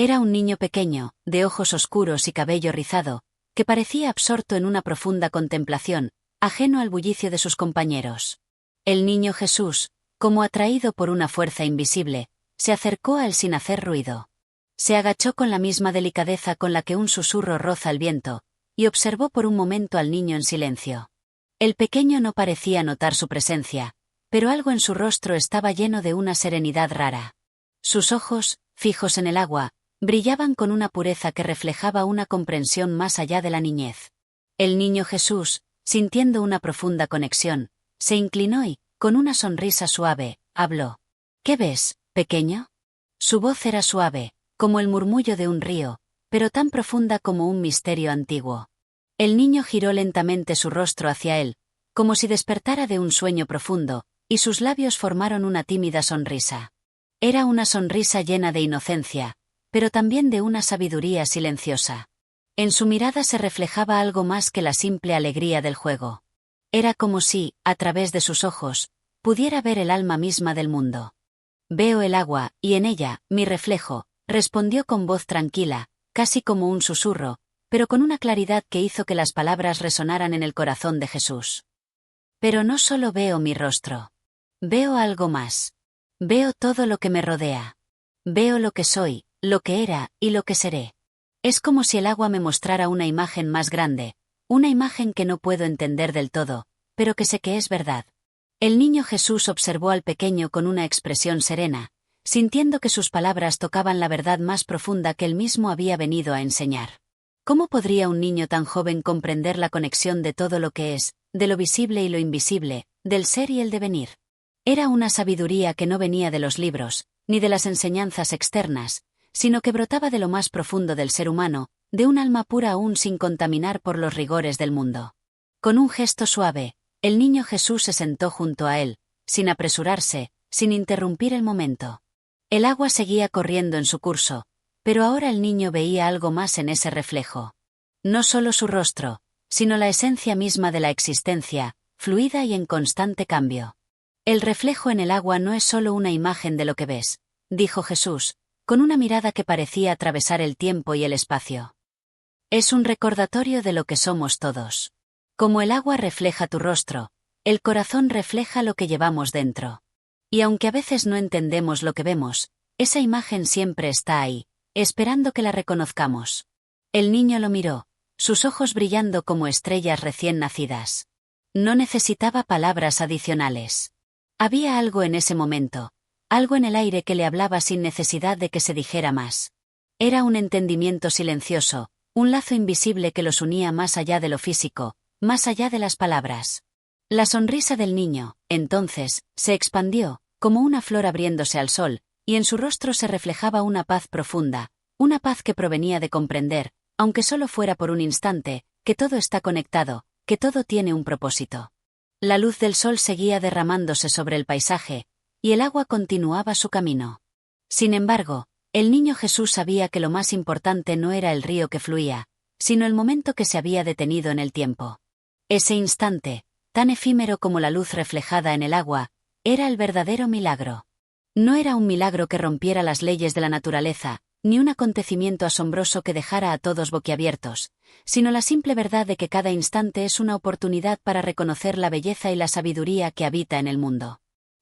Era un niño pequeño, de ojos oscuros y cabello rizado, que parecía absorto en una profunda contemplación, ajeno al bullicio de sus compañeros. El niño Jesús, como atraído por una fuerza invisible, se acercó a él sin hacer ruido. Se agachó con la misma delicadeza con la que un susurro roza el viento, y observó por un momento al niño en silencio. El pequeño no parecía notar su presencia, pero algo en su rostro estaba lleno de una serenidad rara. Sus ojos, fijos en el agua, brillaban con una pureza que reflejaba una comprensión más allá de la niñez. El niño Jesús, sintiendo una profunda conexión, se inclinó y, con una sonrisa suave, habló. ¿Qué ves, pequeño? Su voz era suave, como el murmullo de un río, pero tan profunda como un misterio antiguo. El niño giró lentamente su rostro hacia él, como si despertara de un sueño profundo, y sus labios formaron una tímida sonrisa. Era una sonrisa llena de inocencia, pero también de una sabiduría silenciosa. En su mirada se reflejaba algo más que la simple alegría del juego. Era como si, a través de sus ojos, pudiera ver el alma misma del mundo. Veo el agua, y en ella, mi reflejo, respondió con voz tranquila, casi como un susurro, pero con una claridad que hizo que las palabras resonaran en el corazón de Jesús. Pero no solo veo mi rostro. Veo algo más. Veo todo lo que me rodea. Veo lo que soy, lo que era, y lo que seré. Es como si el agua me mostrara una imagen más grande, una imagen que no puedo entender del todo, pero que sé que es verdad. El niño Jesús observó al pequeño con una expresión serena, sintiendo que sus palabras tocaban la verdad más profunda que él mismo había venido a enseñar. ¿Cómo podría un niño tan joven comprender la conexión de todo lo que es, de lo visible y lo invisible, del ser y el devenir? Era una sabiduría que no venía de los libros, ni de las enseñanzas externas, sino que brotaba de lo más profundo del ser humano, de un alma pura aún sin contaminar por los rigores del mundo. Con un gesto suave, el niño Jesús se sentó junto a él, sin apresurarse, sin interrumpir el momento. El agua seguía corriendo en su curso, pero ahora el niño veía algo más en ese reflejo. No solo su rostro, sino la esencia misma de la existencia, fluida y en constante cambio. El reflejo en el agua no es solo una imagen de lo que ves, dijo Jesús, con una mirada que parecía atravesar el tiempo y el espacio. Es un recordatorio de lo que somos todos. Como el agua refleja tu rostro, el corazón refleja lo que llevamos dentro. Y aunque a veces no entendemos lo que vemos, esa imagen siempre está ahí, esperando que la reconozcamos. El niño lo miró, sus ojos brillando como estrellas recién nacidas. No necesitaba palabras adicionales. Había algo en ese momento, algo en el aire que le hablaba sin necesidad de que se dijera más. Era un entendimiento silencioso, un lazo invisible que los unía más allá de lo físico, más allá de las palabras. La sonrisa del niño, entonces, se expandió, como una flor abriéndose al sol, y en su rostro se reflejaba una paz profunda, una paz que provenía de comprender, aunque solo fuera por un instante, que todo está conectado, que todo tiene un propósito. La luz del sol seguía derramándose sobre el paisaje, y el agua continuaba su camino. Sin embargo, el niño Jesús sabía que lo más importante no era el río que fluía, sino el momento que se había detenido en el tiempo. Ese instante, tan efímero como la luz reflejada en el agua, era el verdadero milagro. No era un milagro que rompiera las leyes de la naturaleza, ni un acontecimiento asombroso que dejara a todos boquiabiertos, sino la simple verdad de que cada instante es una oportunidad para reconocer la belleza y la sabiduría que habita en el mundo.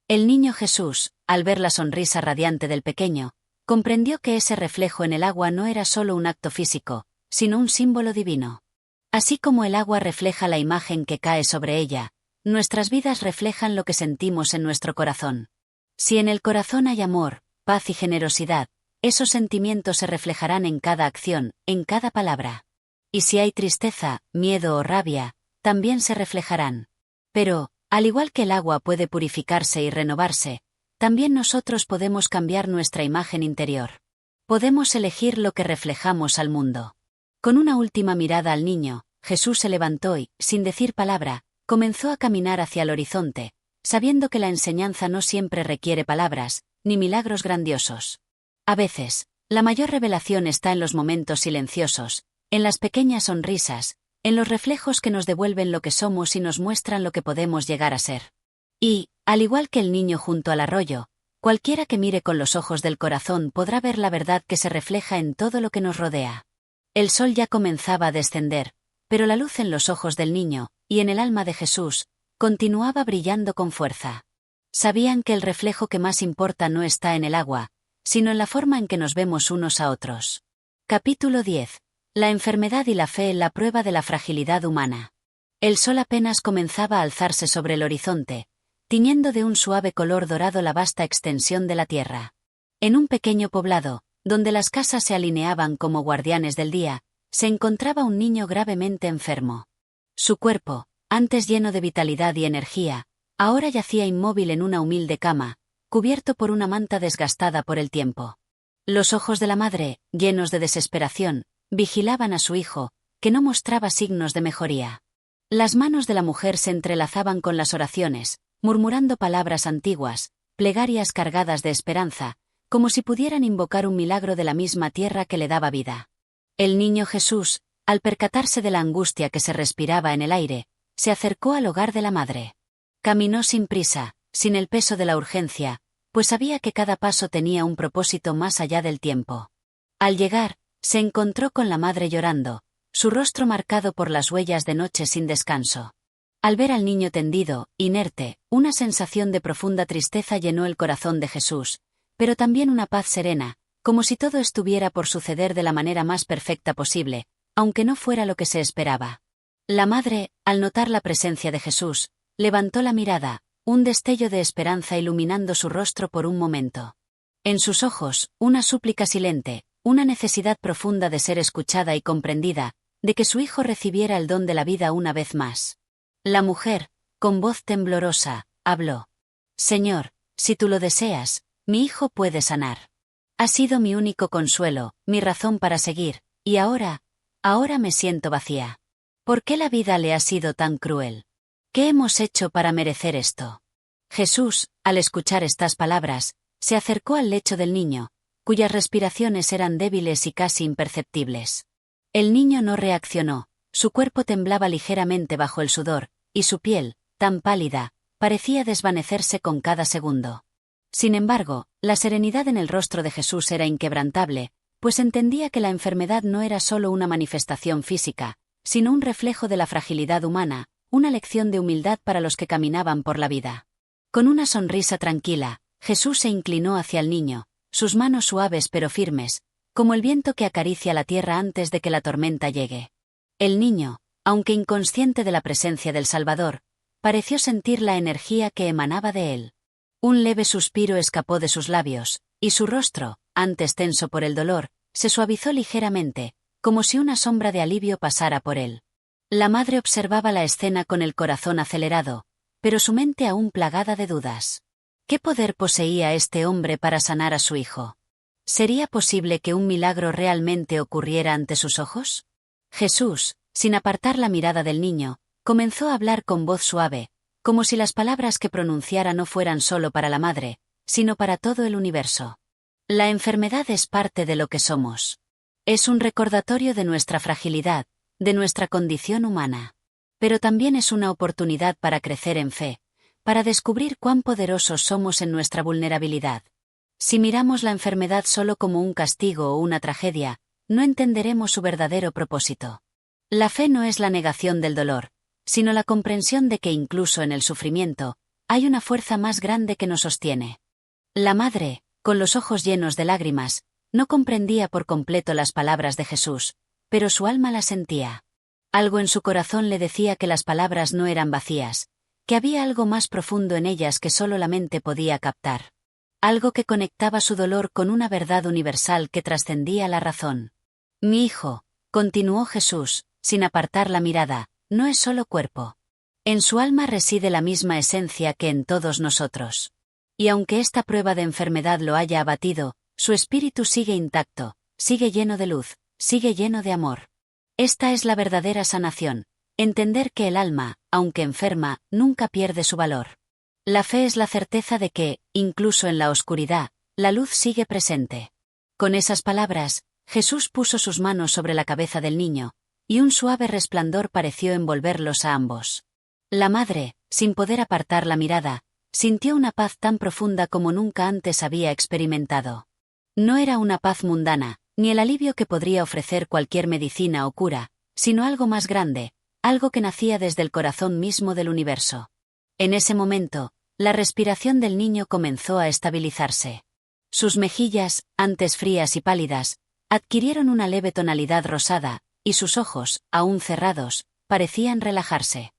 El niño Jesús, al ver la sonrisa radiante del pequeño, comprendió que ese reflejo en el agua no era solo un acto físico, sino un símbolo divino. Así como el agua refleja la imagen que cae sobre ella, nuestras vidas reflejan lo que sentimos en nuestro corazón. Si en el corazón hay amor, paz y generosidad, esos sentimientos se reflejarán en cada acción, en cada palabra. Y si hay tristeza, miedo o rabia, también se reflejarán. Pero, al igual que el agua puede purificarse y renovarse, también nosotros podemos cambiar nuestra imagen interior. Podemos elegir lo que reflejamos al mundo. Con una última mirada al niño, Jesús se levantó y, sin decir palabra, comenzó a caminar hacia el horizonte, sabiendo que la enseñanza no siempre requiere palabras, ni milagros grandiosos. A veces, la mayor revelación está en los momentos silenciosos, en las pequeñas sonrisas, en los reflejos que nos devuelven lo que somos y nos muestran lo que podemos llegar a ser. Y, al igual que el niño junto al arroyo, Cualquiera que mire con los ojos del corazón podrá ver la verdad que se refleja en todo lo que nos rodea. El sol ya comenzaba a descender, pero la luz en los ojos del niño, y en el alma de Jesús, continuaba brillando con fuerza. Sabían que el reflejo que más importa no está en el agua, sino en la forma en que nos vemos unos a otros. Capítulo 10. La enfermedad y la fe en la prueba de la fragilidad humana. El sol apenas comenzaba a alzarse sobre el horizonte, tiñendo de un suave color dorado la vasta extensión de la tierra. En un pequeño poblado, donde las casas se alineaban como guardianes del día, se encontraba un niño gravemente enfermo. Su cuerpo, antes lleno de vitalidad y energía, ahora yacía inmóvil en una humilde cama, cubierto por una manta desgastada por el tiempo. Los ojos de la madre, llenos de desesperación, vigilaban a su hijo, que no mostraba signos de mejoría. Las manos de la mujer se entrelazaban con las oraciones, murmurando palabras antiguas, plegarias cargadas de esperanza, como si pudieran invocar un milagro de la misma tierra que le daba vida. El niño Jesús, al percatarse de la angustia que se respiraba en el aire, se acercó al hogar de la madre. Caminó sin prisa, sin el peso de la urgencia, pues sabía que cada paso tenía un propósito más allá del tiempo. Al llegar, se encontró con la madre llorando, su rostro marcado por las huellas de noche sin descanso. Al ver al niño tendido, inerte, una sensación de profunda tristeza llenó el corazón de Jesús, pero también una paz serena, como si todo estuviera por suceder de la manera más perfecta posible, aunque no fuera lo que se esperaba. La madre, al notar la presencia de Jesús, levantó la mirada, un destello de esperanza iluminando su rostro por un momento. En sus ojos, una súplica silente, una necesidad profunda de ser escuchada y comprendida, de que su hijo recibiera el don de la vida una vez más. La mujer, con voz temblorosa, habló. Señor, si tú lo deseas, mi hijo puede sanar. Ha sido mi único consuelo, mi razón para seguir, y ahora me siento vacía. ¿Por qué la vida le ha sido tan cruel? ¿Qué hemos hecho para merecer esto? Jesús, al escuchar estas palabras, se acercó al lecho del niño, cuyas respiraciones eran débiles y casi imperceptibles. El niño no reaccionó, su cuerpo temblaba ligeramente bajo el sudor, y su piel, tan pálida, parecía desvanecerse con cada segundo. Sin embargo, la serenidad en el rostro de Jesús era inquebrantable, pues entendía que la enfermedad no era solo una manifestación física, sino un reflejo de la fragilidad humana, una lección de humildad para los que caminaban por la vida. Con una sonrisa tranquila, Jesús se inclinó hacia el niño, sus manos suaves pero firmes, como el viento que acaricia la tierra antes de que la tormenta llegue. El niño, aunque inconsciente de la presencia del Salvador, pareció sentir la energía que emanaba de él. Un leve suspiro escapó de sus labios, y su rostro, antes tenso por el dolor, se suavizó ligeramente, como si una sombra de alivio pasara por él. La madre observaba la escena con el corazón acelerado, pero su mente aún plagada de dudas. ¿Qué poder poseía este hombre para sanar a su hijo? ¿Sería posible que un milagro realmente ocurriera ante sus ojos? Jesús, sin apartar la mirada del niño, comenzó a hablar con voz suave, como si las palabras que pronunciara no fueran solo para la madre, sino para todo el universo. La enfermedad es parte de lo que somos. Es un recordatorio de nuestra fragilidad, de nuestra condición humana. Pero también es una oportunidad para crecer en fe, para descubrir cuán poderosos somos en nuestra vulnerabilidad. Si miramos la enfermedad solo como un castigo o una tragedia, no entenderemos su verdadero propósito. La fe no es la negación del dolor, sino la comprensión de que incluso en el sufrimiento, hay una fuerza más grande que nos sostiene. La madre, con los ojos llenos de lágrimas, no comprendía por completo las palabras de Jesús, pero su alma las sentía. Algo en su corazón le decía que las palabras no eran vacías, que había algo más profundo en ellas que solo la mente podía captar. Algo que conectaba su dolor con una verdad universal que trascendía la razón. Mi hijo, continuó Jesús, sin apartar la mirada, no es solo cuerpo. En su alma reside la misma esencia que en todos nosotros. Y aunque esta prueba de enfermedad lo haya abatido, su espíritu sigue intacto, sigue lleno de luz, sigue lleno de amor. Esta es la verdadera sanación, entender que el alma, aunque enferma, nunca pierde su valor. La fe es la certeza de que, incluso en la oscuridad, la luz sigue presente. Con esas palabras, Jesús puso sus manos sobre la cabeza del niño, y un suave resplandor pareció envolverlos a ambos. La madre, sin poder apartar la mirada, sintió una paz tan profunda como nunca antes había experimentado. No era una paz mundana, ni el alivio que podría ofrecer cualquier medicina o cura, sino algo más grande, algo que nacía desde el corazón mismo del universo. En ese momento, la respiración del niño comenzó a estabilizarse. Sus mejillas, antes frías y pálidas, adquirieron una leve tonalidad rosada, y sus ojos, aún cerrados, parecían relajarse.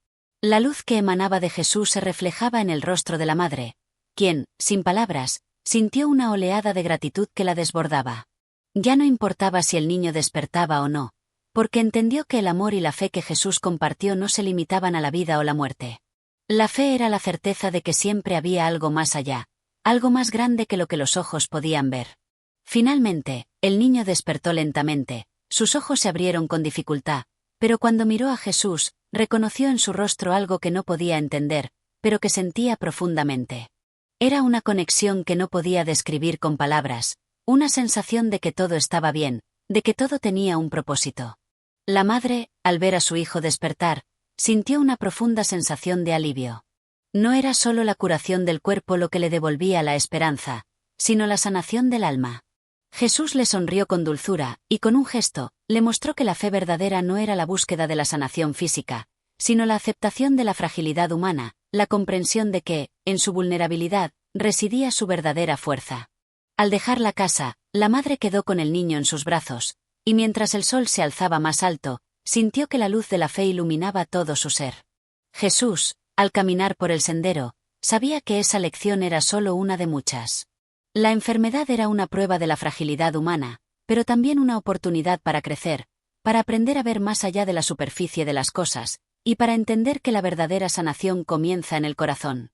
La luz que emanaba de Jesús se reflejaba en el rostro de la madre, quien, sin palabras, sintió una oleada de gratitud que la desbordaba. Ya no importaba si el niño despertaba o no, porque entendió que el amor y la fe que Jesús compartió no se limitaban a la vida o la muerte. La fe era la certeza de que siempre había algo más allá, algo más grande que lo que los ojos podían ver. Finalmente, el niño despertó lentamente, sus ojos se abrieron con dificultad, pero cuando miró a Jesús, reconoció en su rostro algo que no podía entender, pero que sentía profundamente. Era una conexión que no podía describir con palabras, una sensación de que todo estaba bien, de que todo tenía un propósito. La madre, al ver a su hijo despertar, sintió una profunda sensación de alivio. No era solo la curación del cuerpo lo que le devolvía la esperanza, sino la sanación del alma. Jesús le sonrió con dulzura, y con un gesto, le mostró que la fe verdadera no era la búsqueda de la sanación física, sino la aceptación de la fragilidad humana, la comprensión de que, en su vulnerabilidad, residía su verdadera fuerza. Al dejar la casa, la madre quedó con el niño en sus brazos, y mientras el sol se alzaba más alto, sintió que la luz de la fe iluminaba todo su ser. Jesús, al caminar por el sendero, sabía que esa lección era solo una de muchas. La enfermedad era una prueba de la fragilidad humana, pero también una oportunidad para crecer, para aprender a ver más allá de la superficie de las cosas, y para entender que la verdadera sanación comienza en el corazón.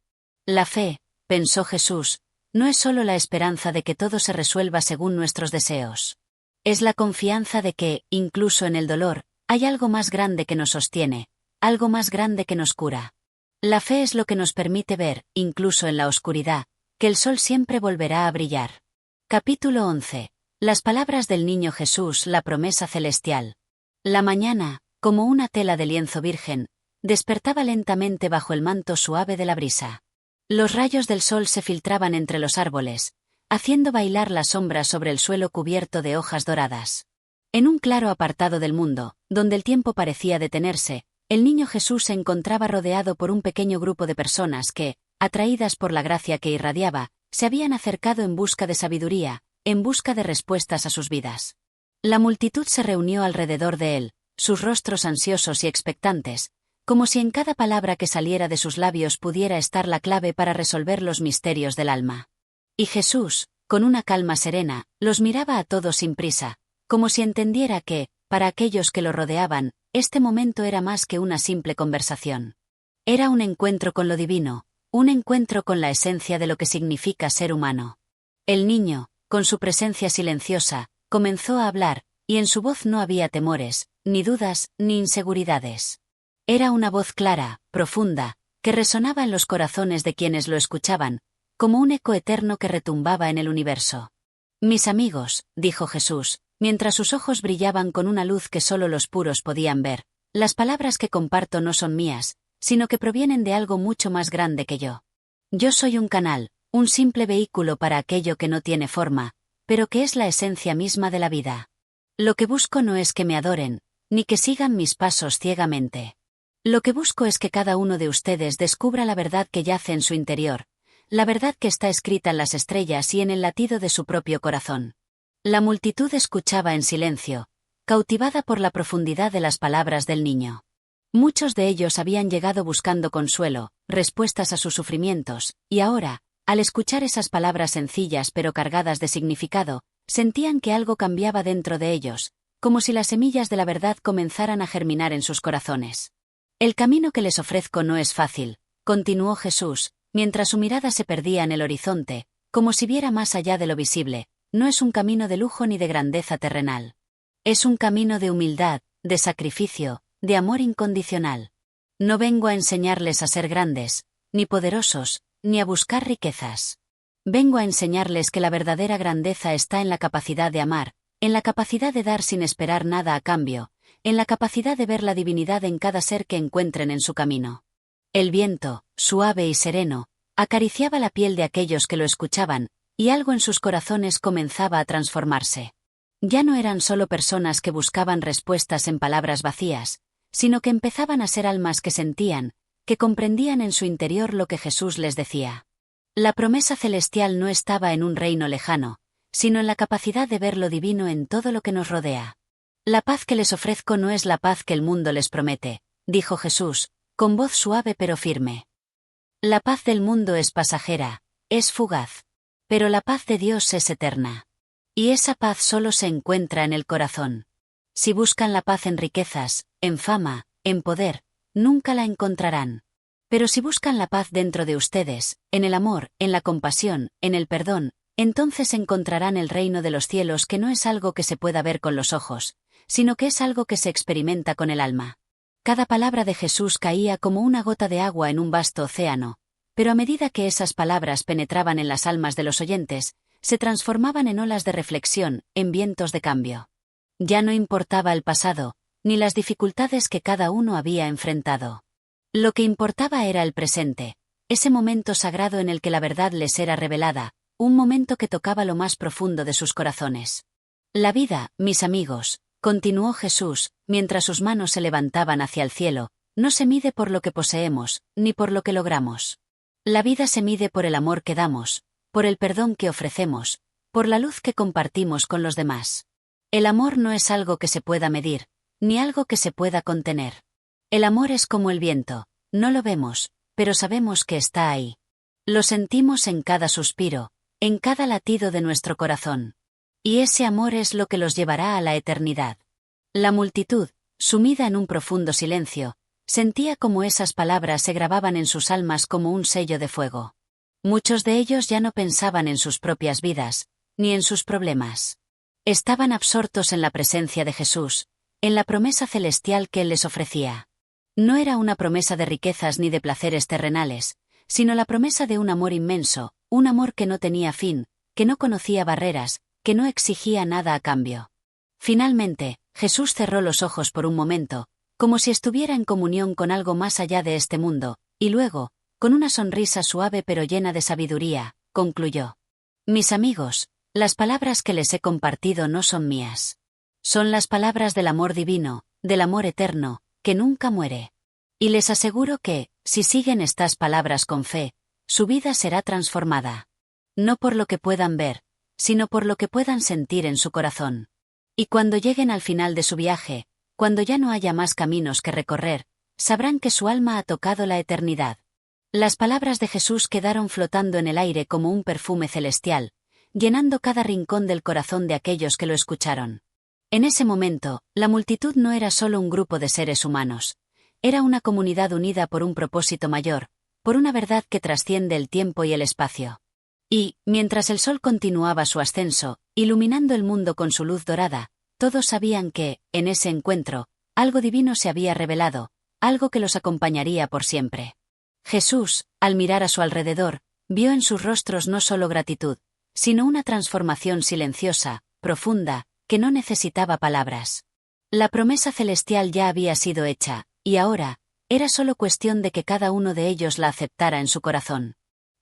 La fe, pensó Jesús, no es solo la esperanza de que todo se resuelva según nuestros deseos. Es la confianza de que, incluso en el dolor, hay algo más grande que nos sostiene, algo más grande que nos cura. La fe es lo que nos permite ver, incluso en la oscuridad, que el sol siempre volverá a brillar. Capítulo 11. Las palabras del niño Jesús, la promesa celestial. La mañana, como una tela de lienzo virgen, despertaba lentamente bajo el manto suave de la brisa. Los rayos del sol se filtraban entre los árboles, haciendo bailar las sombras sobre el suelo cubierto de hojas doradas. En un claro apartado del mundo, donde el tiempo parecía detenerse, el niño Jesús se encontraba rodeado por un pequeño grupo de personas que, atraídas por la gracia que irradiaba, se habían acercado en busca de sabiduría, en busca de respuestas a sus vidas. La multitud se reunió alrededor de él, sus rostros ansiosos y expectantes, como si en cada palabra que saliera de sus labios pudiera estar la clave para resolver los misterios del alma. Y Jesús, con una calma serena, los miraba a todos sin prisa, como si entendiera que, para aquellos que lo rodeaban, este momento era más que una simple conversación. Era un encuentro con lo divino, un encuentro con la esencia de lo que significa ser humano. El niño, con su presencia silenciosa, comenzó a hablar, y en su voz no había temores, ni dudas, ni inseguridades. Era una voz clara, profunda, que resonaba en los corazones de quienes lo escuchaban, como un eco eterno que retumbaba en el universo. Mis amigos, dijo Jesús, mientras sus ojos brillaban con una luz que solo los puros podían ver, las palabras que comparto no son mías, sino que provienen de algo mucho más grande que yo. Yo soy un canal, un simple vehículo para aquello que no tiene forma, pero que es la esencia misma de la vida. Lo que busco no es que me adoren, ni que sigan mis pasos ciegamente. Lo que busco es que cada uno de ustedes descubra la verdad que yace en su interior, la verdad que está escrita en las estrellas y en el latido de su propio corazón. La multitud escuchaba en silencio, cautivada por la profundidad de las palabras del niño. Muchos de ellos habían llegado buscando consuelo, respuestas a sus sufrimientos, y ahora, al escuchar esas palabras sencillas pero cargadas de significado, sentían que algo cambiaba dentro de ellos, como si las semillas de la verdad comenzaran a germinar en sus corazones. El camino que les ofrezco no es fácil, continuó Jesús, mientras su mirada se perdía en el horizonte, como si viera más allá de lo visible. No es un camino de lujo ni de grandeza terrenal. Es un camino de humildad, de sacrificio, de amor incondicional. No vengo a enseñarles a ser grandes, ni poderosos, ni a buscar riquezas. Vengo a enseñarles que la verdadera grandeza está en la capacidad de amar, en la capacidad de dar sin esperar nada a cambio, en la capacidad de ver la divinidad en cada ser que encuentren en su camino. El viento, suave y sereno, Acariciaba la piel de aquellos que lo escuchaban, y algo en sus corazones comenzaba a transformarse. Ya no eran solo personas que buscaban respuestas en palabras vacías, sino que empezaban a ser almas que sentían, que comprendían en su interior lo que Jesús les decía. La promesa celestial no estaba en un reino lejano, sino en la capacidad de ver lo divino en todo lo que nos rodea. La paz que les ofrezco no es la paz que el mundo les promete, dijo Jesús, con voz suave pero firme. La paz del mundo es pasajera, es fugaz. Pero la paz de Dios es eterna. Y esa paz solo se encuentra en el corazón. Si buscan la paz en riquezas, en fama, en poder, nunca la encontrarán. Pero si buscan la paz dentro de ustedes, en el amor, en la compasión, en el perdón, entonces encontrarán el reino de los cielos, que no es algo que se pueda ver con los ojos, sino que es algo que se experimenta con el alma. Cada palabra de Jesús caía como una gota de agua en un vasto océano, pero a medida que esas palabras penetraban en las almas de los oyentes, se transformaban en olas de reflexión, en vientos de cambio. Ya no importaba el pasado, ni las dificultades que cada uno había enfrentado. Lo que importaba era el presente, ese momento sagrado en el que la verdad les era revelada, un momento que tocaba lo más profundo de sus corazones. La vida, mis amigos, continuó Jesús, mientras sus manos se levantaban hacia el cielo, no se mide por lo que poseemos, ni por lo que logramos. La vida se mide por el amor que damos, por el perdón que ofrecemos, por la luz que compartimos con los demás. El amor no es algo que se pueda medir, ni algo que se pueda contener. El amor es como el viento, no lo vemos, pero sabemos que está ahí. Lo sentimos en cada suspiro, en cada latido de nuestro corazón. Y ese amor es lo que los llevará a la eternidad. La multitud, sumida en un profundo silencio, sentía como esas palabras se grababan en sus almas como un sello de fuego. Muchos de ellos ya no pensaban en sus propias vidas, ni en sus problemas. Estaban absortos en la presencia de Jesús, en la promesa celestial que Él les ofrecía. No era una promesa de riquezas ni de placeres terrenales, sino la promesa de un amor inmenso, un amor que no tenía fin, que no conocía barreras, que no exigía nada a cambio. Finalmente, Jesús cerró los ojos por un momento, como si estuviera en comunión con algo más allá de este mundo, y luego, con una sonrisa suave pero llena de sabiduría, concluyó: Mis amigos, las palabras que les he compartido no son mías. Son las palabras del amor divino, del amor eterno, que nunca muere. Y les aseguro que, si siguen estas palabras con fe, su vida será transformada. No por lo que puedan ver, sino por lo que puedan sentir en su corazón. Y cuando lleguen al final de su viaje, cuando ya no haya más caminos que recorrer, sabrán que su alma ha tocado la eternidad. Las palabras de Jesús quedaron flotando en el aire como un perfume celestial, llenando cada rincón del corazón de aquellos que lo escucharon. En ese momento, la multitud no era solo un grupo de seres humanos. Era una comunidad unida por un propósito mayor, por una verdad que trasciende el tiempo y el espacio. Y, mientras el sol continuaba su ascenso, iluminando el mundo con su luz dorada, todos sabían que, en ese encuentro, algo divino se había revelado, algo que los acompañaría por siempre. Jesús, al mirar a su alrededor, vio en sus rostros no solo gratitud, sino una transformación silenciosa, profunda, que no necesitaba palabras. La promesa celestial ya había sido hecha, y ahora, era solo cuestión de que cada uno de ellos la aceptara en su corazón.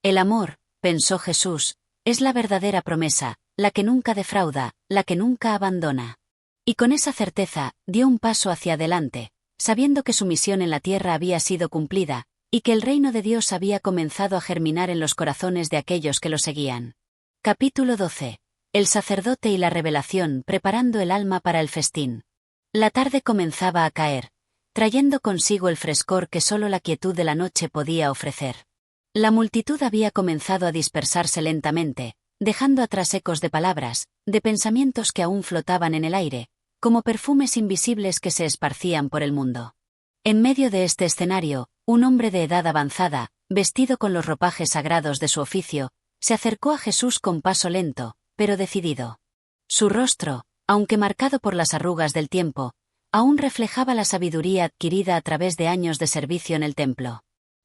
El amor, pensó Jesús, es la verdadera promesa, la que nunca defrauda, la que nunca abandona. Y con esa certeza, dio un paso hacia adelante, sabiendo que su misión en la tierra había sido cumplida, y que el reino de Dios había comenzado a germinar en los corazones de aquellos que lo seguían. Capítulo 12. El sacerdote y la revelación, preparando el alma para el festín. La tarde comenzaba a caer, trayendo consigo el frescor que solo la quietud de la noche podía ofrecer. La multitud había comenzado a dispersarse lentamente, dejando atrás ecos de palabras, de pensamientos que aún flotaban en el aire, como perfumes invisibles que se esparcían por el mundo. En medio de este escenario, un hombre de edad avanzada, vestido con los ropajes sagrados de su oficio, se acercó a Jesús con paso lento, pero decidido. Su rostro, aunque marcado por las arrugas del tiempo, aún reflejaba la sabiduría adquirida a través de años de servicio en el templo.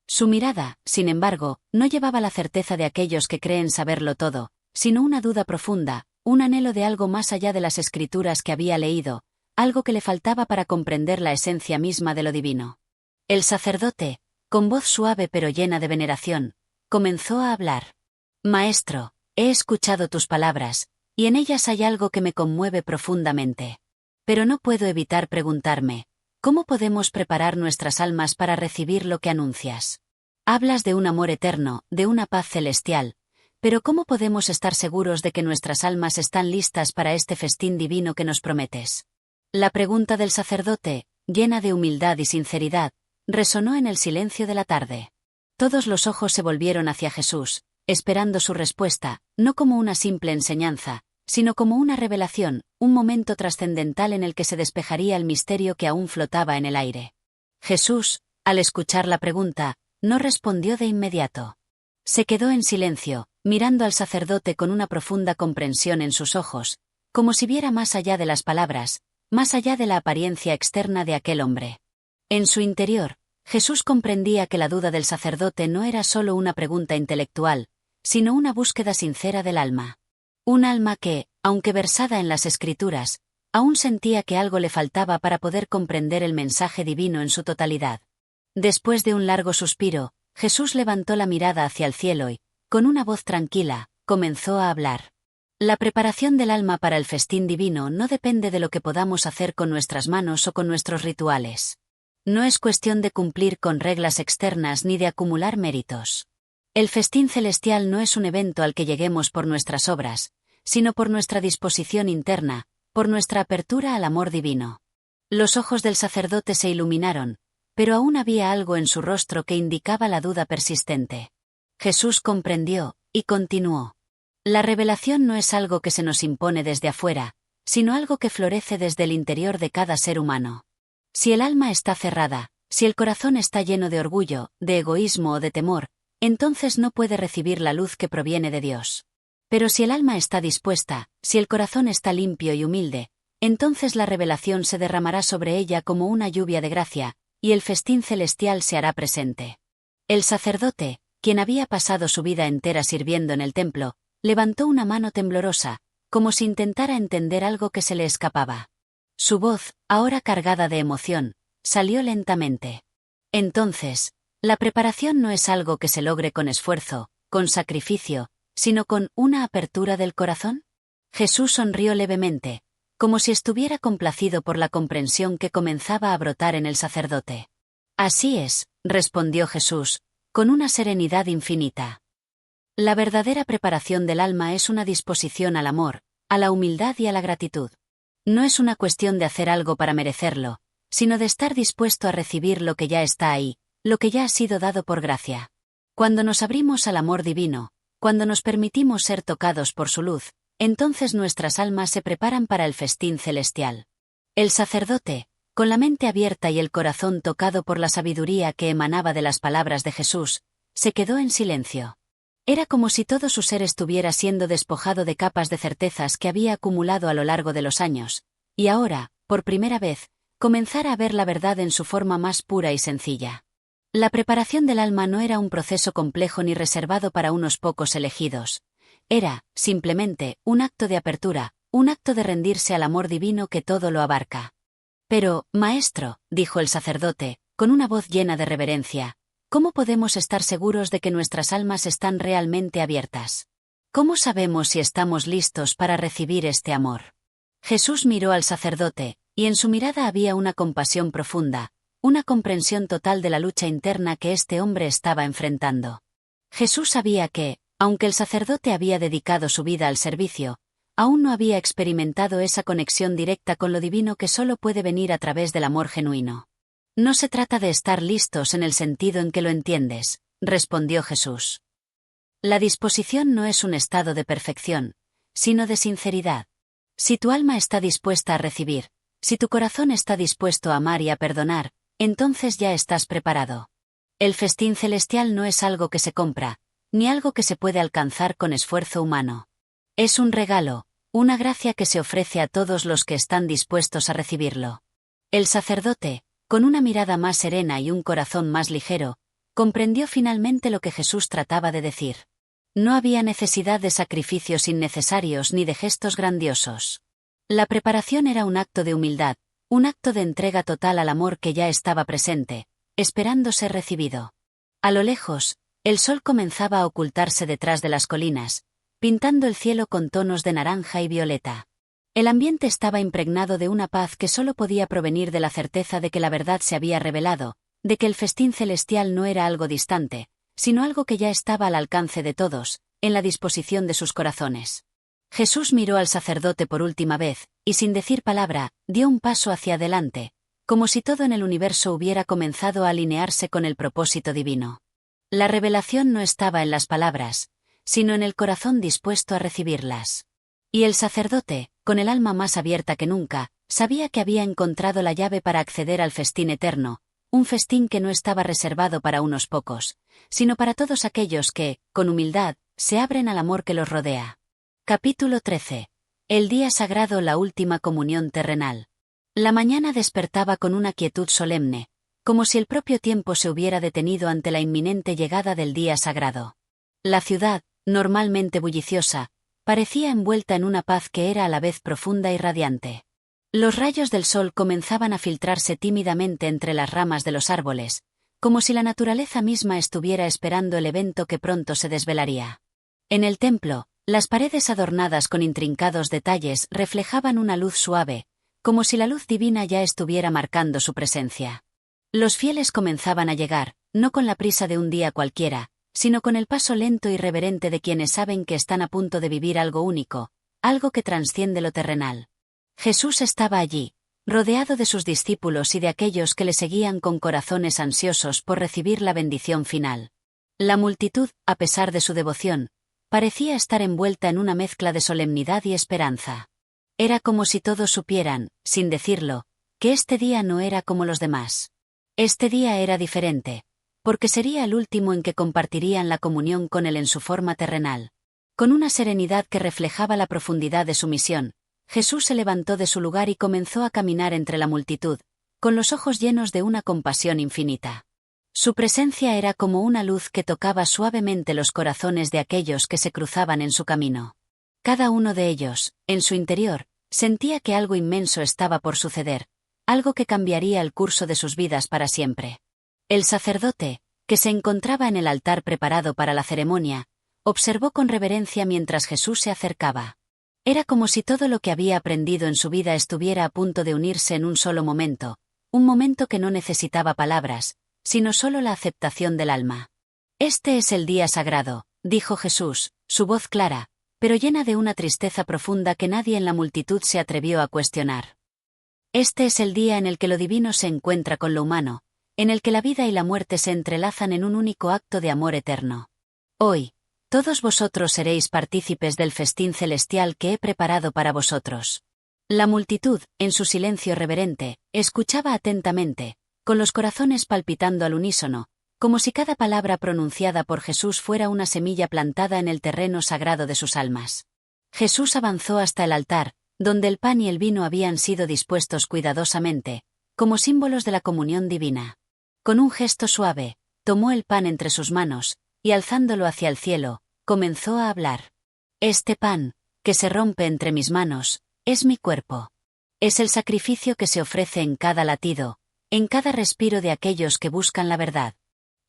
Su mirada, sin embargo, no llevaba la certeza de aquellos que creen saberlo todo, sino una duda profunda, un anhelo de algo más allá de las escrituras que había leído, algo que le faltaba para comprender la esencia misma de lo divino. El sacerdote, con voz suave pero llena de veneración, comenzó a hablar. Maestro, he escuchado tus palabras, y en ellas hay algo que me conmueve profundamente. Pero no puedo evitar preguntarme, ¿cómo podemos preparar nuestras almas para recibir lo que anuncias? Hablas de un amor eterno, de una paz celestial, pero ¿cómo podemos estar seguros de que nuestras almas están listas para este festín divino que nos prometes? La pregunta del sacerdote, llena de humildad y sinceridad, resonó en el silencio de la tarde. Todos los ojos se volvieron hacia Jesús, esperando su respuesta, no como una simple enseñanza, sino como una revelación, un momento trascendental en el que se despejaría el misterio que aún flotaba en el aire. Jesús, al escuchar la pregunta, no respondió de inmediato. Se quedó en silencio, mirando al sacerdote con una profunda comprensión en sus ojos, como si viera más allá de las palabras, más allá de la apariencia externa de aquel hombre. En su interior, Jesús comprendía que la duda del sacerdote no era solo una pregunta intelectual, sino una búsqueda sincera del alma. Un alma que, aunque versada en las Escrituras, aún sentía que algo le faltaba para poder comprender el mensaje divino en su totalidad. Después de un largo suspiro, Jesús levantó la mirada hacia el cielo y, con una voz tranquila, comenzó a hablar. La preparación del alma para el festín divino no depende de lo que podamos hacer con nuestras manos o con nuestros rituales. No es cuestión de cumplir con reglas externas ni de acumular méritos. El festín celestial no es un evento al que lleguemos por nuestras obras, sino por nuestra disposición interna, por nuestra apertura al amor divino. Los ojos del sacerdote se iluminaron, pero aún había algo en su rostro que indicaba la duda persistente. Jesús comprendió, y continuó. La revelación no es algo que se nos impone desde afuera, sino algo que florece desde el interior de cada ser humano. Si el alma está cerrada, si el corazón está lleno de orgullo, de egoísmo o de temor, entonces no puede recibir la luz que proviene de Dios. Pero si el alma está dispuesta, si el corazón está limpio y humilde, entonces la revelación se derramará sobre ella como una lluvia de gracia, y el festín celestial se hará presente. El sacerdote, quien había pasado su vida entera sirviendo en el templo, levantó una mano temblorosa, como si intentara entender algo que se le escapaba. Su voz, ahora cargada de emoción, salió lentamente. Entonces, la preparación no es algo que se logre con esfuerzo, con sacrificio, sino con una apertura del corazón. Jesús sonrió levemente, como si estuviera complacido por la comprensión que comenzaba a brotar en el sacerdote. Así es, respondió Jesús, con una serenidad infinita. La verdadera preparación del alma es una disposición al amor, a la humildad y a la gratitud. No es una cuestión de hacer algo para merecerlo, sino de estar dispuesto a recibir lo que ya está ahí, lo que ya ha sido dado por gracia. Cuando nos abrimos al amor divino, cuando nos permitimos ser tocados por su luz, entonces nuestras almas se preparan para el festín celestial. El sacerdote, con la mente abierta y el corazón tocado por la sabiduría que emanaba de las palabras de Jesús, se quedó en silencio. Era como si todo su ser estuviera siendo despojado de capas de certezas que había acumulado a lo largo de los años, y ahora, por primera vez, comenzara a ver la verdad en su forma más pura y sencilla. La preparación del alma no era un proceso complejo ni reservado para unos pocos elegidos. Era, simplemente, un acto de apertura, un acto de rendirse al amor divino que todo lo abarca. Pero, maestro, dijo el sacerdote, con una voz llena de reverencia, ¿cómo podemos estar seguros de que nuestras almas están realmente abiertas? ¿Cómo sabemos si estamos listos para recibir este amor? Jesús miró al sacerdote, y en su mirada había una compasión profunda, una comprensión total de la lucha interna que este hombre estaba enfrentando. Jesús sabía que, aunque el sacerdote había dedicado su vida al servicio, aún no había experimentado esa conexión directa con lo divino que solo puede venir a través del amor genuino. No se trata de estar listos en el sentido en que lo entiendes, respondió Jesús. La disposición no es un estado de perfección, sino de sinceridad. Si tu alma está dispuesta a recibir, si tu corazón está dispuesto a amar y a perdonar, entonces ya estás preparado. El festín celestial no es algo que se compra, ni algo que se puede alcanzar con esfuerzo humano. Es un regalo, una gracia que se ofrece a todos los que están dispuestos a recibirlo. El sacerdote, con una mirada más serena y un corazón más ligero, comprendió finalmente lo que Jesús trataba de decir. No había necesidad de sacrificios innecesarios ni de gestos grandiosos. La preparación era un acto de humildad, un acto de entrega total al amor que ya estaba presente, esperando ser recibido. A lo lejos, El sol comenzaba a ocultarse detrás de las colinas, pintando el cielo con tonos de naranja y violeta. El ambiente estaba impregnado de una paz que solo podía provenir de la certeza de que la verdad se había revelado, de que el festín celestial no era algo distante, sino algo que ya estaba al alcance de todos, en la disposición de sus corazones. Jesús miró al sacerdote por última vez, y sin decir palabra, dio un paso hacia adelante, como si todo en el universo hubiera comenzado a alinearse con el propósito divino. La revelación no estaba en las palabras, sino en el corazón dispuesto a recibirlas. Y el sacerdote, con el alma más abierta que nunca, sabía que había encontrado la llave para acceder al festín eterno, un festín que no estaba reservado para unos pocos, sino para todos aquellos que, con humildad, se abren al amor que los rodea. Capítulo 13. El día sagrado, la última comunión terrenal. La mañana despertaba con una quietud solemne, como si el propio tiempo se hubiera detenido ante la inminente llegada del día sagrado. La ciudad, normalmente bulliciosa, parecía envuelta en una paz que era a la vez profunda y radiante. Los rayos del sol comenzaban a filtrarse tímidamente entre las ramas de los árboles, como si la naturaleza misma estuviera esperando el evento que pronto se desvelaría. En el templo, las paredes adornadas con intrincados detalles reflejaban una luz suave, como si la luz divina ya estuviera marcando su presencia. Los fieles comenzaban a llegar, no con la prisa de un día cualquiera, sino con el paso lento y reverente de quienes saben que están a punto de vivir algo único, algo que trasciende lo terrenal. Jesús estaba allí, rodeado de sus discípulos y de aquellos que le seguían con corazones ansiosos por recibir la bendición final. La multitud, a pesar de su devoción, parecía estar envuelta en una mezcla de solemnidad y esperanza. Era como si todos supieran, sin decirlo, que este día no era como los demás. Este día era diferente, porque sería el último en que compartirían la comunión con él en su forma terrenal. Con una serenidad que reflejaba la profundidad de su misión, Jesús se levantó de su lugar y comenzó a caminar entre la multitud, con los ojos llenos de una compasión infinita. Su presencia era como una luz que tocaba suavemente los corazones de aquellos que se cruzaban en su camino. Cada uno de ellos, en su interior, sentía que algo inmenso estaba por suceder, algo que cambiaría el curso de sus vidas para siempre. El sacerdote, que se encontraba en el altar preparado para la ceremonia, observó con reverencia mientras Jesús se acercaba. Era como si todo lo que había aprendido en su vida estuviera a punto de unirse en un solo momento, un momento que no necesitaba palabras, sino solo la aceptación del alma. Este es el día sagrado, dijo Jesús, su voz clara, pero llena de una tristeza profunda que nadie en la multitud se atrevió a cuestionar. Este es el día en el que lo divino se encuentra con lo humano, en el que la vida y la muerte se entrelazan en un único acto de amor eterno. Hoy, todos vosotros seréis partícipes del festín celestial que he preparado para vosotros. La multitud, en su silencio reverente, escuchaba atentamente, con los corazones palpitando al unísono, como si cada palabra pronunciada por Jesús fuera una semilla plantada en el terreno sagrado de sus almas. Jesús avanzó hasta el altar, donde el pan y el vino habían sido dispuestos cuidadosamente, como símbolos de la comunión divina. Con un gesto suave, tomó el pan entre sus manos, y alzándolo hacia el cielo, comenzó a hablar. Este pan, que se rompe entre mis manos, es mi cuerpo. Es el sacrificio que se ofrece en cada latido, en cada respiro de aquellos que buscan la verdad.